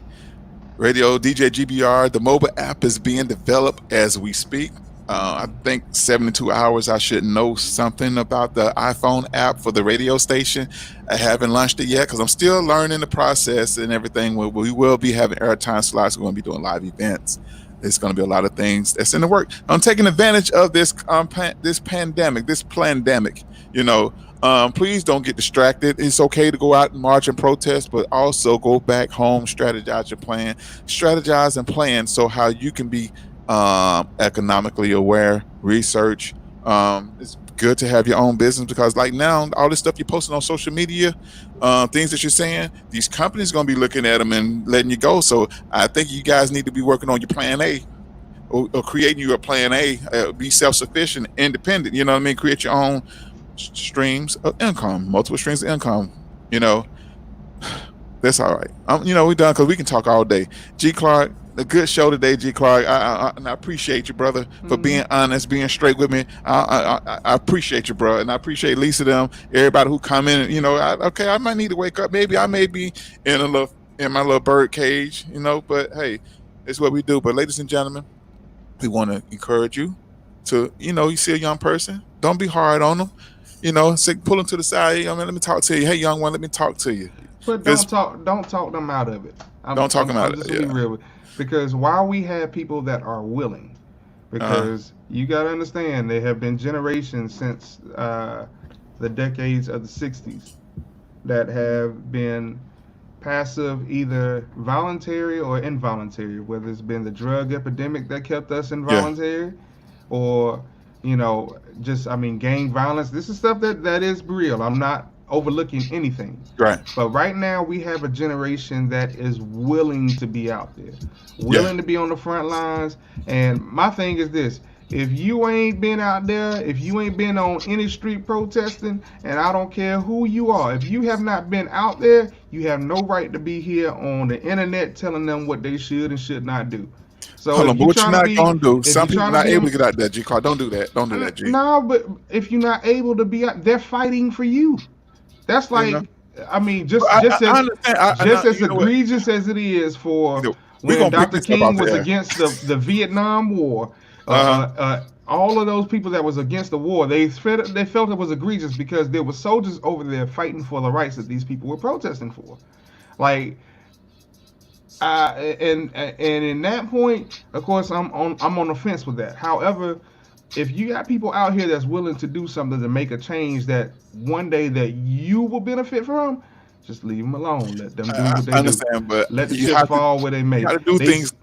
Radio DJ GBR. The mobile app is being developed as we speak. I think 72 hours I should know something about the iPhone app for the radio station. I haven't launched it yet because I'm still learning the process and everything. We will be having airtime slots. We're going to be doing live events. There's going to be a lot of things that's in the work. I'm taking advantage of this pandemic. You know, please don't get distracted. It's okay to go out and march and protest, but also go back home, strategize your plan, strategize and plan so how you can be economically aware, research. It's good to have your own business because like now, all this stuff you're posting on social media, things that you're saying, these companies going to be looking at them and letting you go. So I think you guys need to be working on your plan A or creating you a plan A, be self-sufficient, independent, you know what I mean? Create your own streams of income, multiple streams of income, you know. That's all right. We're done because we can talk all day. G. Clark, a good show today, G. Clark. And I appreciate you, brother, for being honest, being straight with me. I appreciate you, bro, and I appreciate Lisa, them, everybody who come in. I might need to wake up. Maybe I may be in my little bird cage, But hey, it's what we do. But ladies and gentlemen, we want to encourage you to, you see a young person, don't be hard on them. Pull them to the side. Let me talk to you. Hey, young one, let me talk to you. But don't talk them out of it. Don't talk them out of it. Just to be real, because while we have people that are willing, because you got to understand, there have been generations since the decades of the 60s that have been passive, either voluntary or involuntary, whether it's been the drug epidemic that kept us involuntary or, gang violence. This is stuff that is real. I'm not overlooking anything. Right. But right now we have a generation that is willing to be out there, willing to be on the front lines. And my thing is this: if you ain't been out there, if you ain't been on any street protesting, and I don't care who you are, if you have not been out there, you have no right to be here on the internet telling them what they should and should not do. So hold on, but what you're not gonna do? Some people not able to get out there, G. Clark. Don't do that. Don't do that, G. No, but if you're not able to be out, they're fighting for you. That's like, just as egregious as it is for when Dr. King was against the Vietnam War. All of those people that was against the war, they felt it was egregious because there were soldiers over there fighting for the rights that these people were protesting for. Like, and in that point, of course, I'm on the fence with that. However, if you got people out here that's willing to do something to make a change that one day that you will benefit from, just leave them alone. Let them do what they do. I understand, but let the chips fall where they may. You got to do things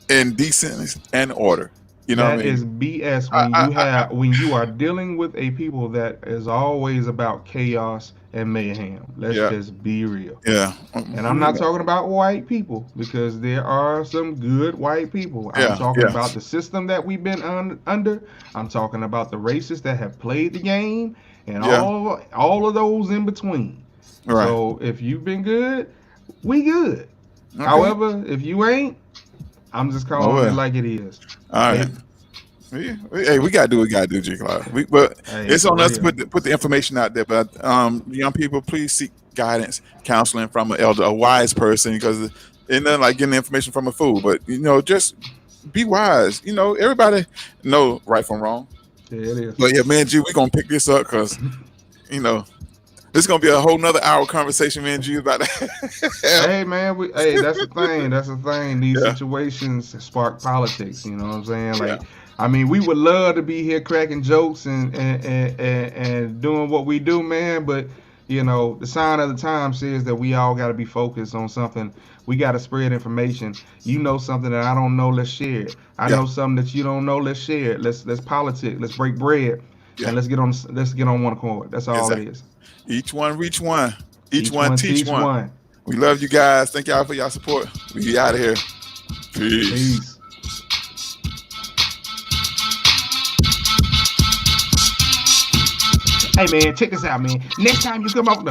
in decency and order. You know what I mean? That is BS when you are dealing with a people that is always about chaos and mayhem. Let's just be real. Yeah. And I'm not talking about white people, because there are some good white people. I'm talking about the system that we've been under. I'm talking about the racists that have played the game and all of those in between. Right. So if you've been good, we good. Okay. However, if you ain't, I'm just calling it like it is. All right. Hey, we gotta do what we gotta do, G. Clark. It's on us to put the information out there. But young people, please seek guidance, counseling from an elder, a wise person, because it's not like getting the information from a fool. But just be wise. Everybody know right from wrong. Yeah, it is. But man, G, we're gonna pick this up because this is gonna be a whole nother hour conversation, man. G, about that. Hey, man, that's the thing. That's the thing. These situations spark politics. You know what I'm saying? Like, we would love to be here cracking jokes and doing what we do, man. But the sign of the time says that we all got to be focused on something. We got to spread information. You know something that I don't know, let's share it. I know something that you don't know, let's share it. Let's politic. Let's break bread, and let's get on one accord. That's all it is. Each one reach one. Each one teach one. We love you guys. Thank y'all for y'all support. We be out of here. Peace. Hey, man, check this out, man. Next time you come up,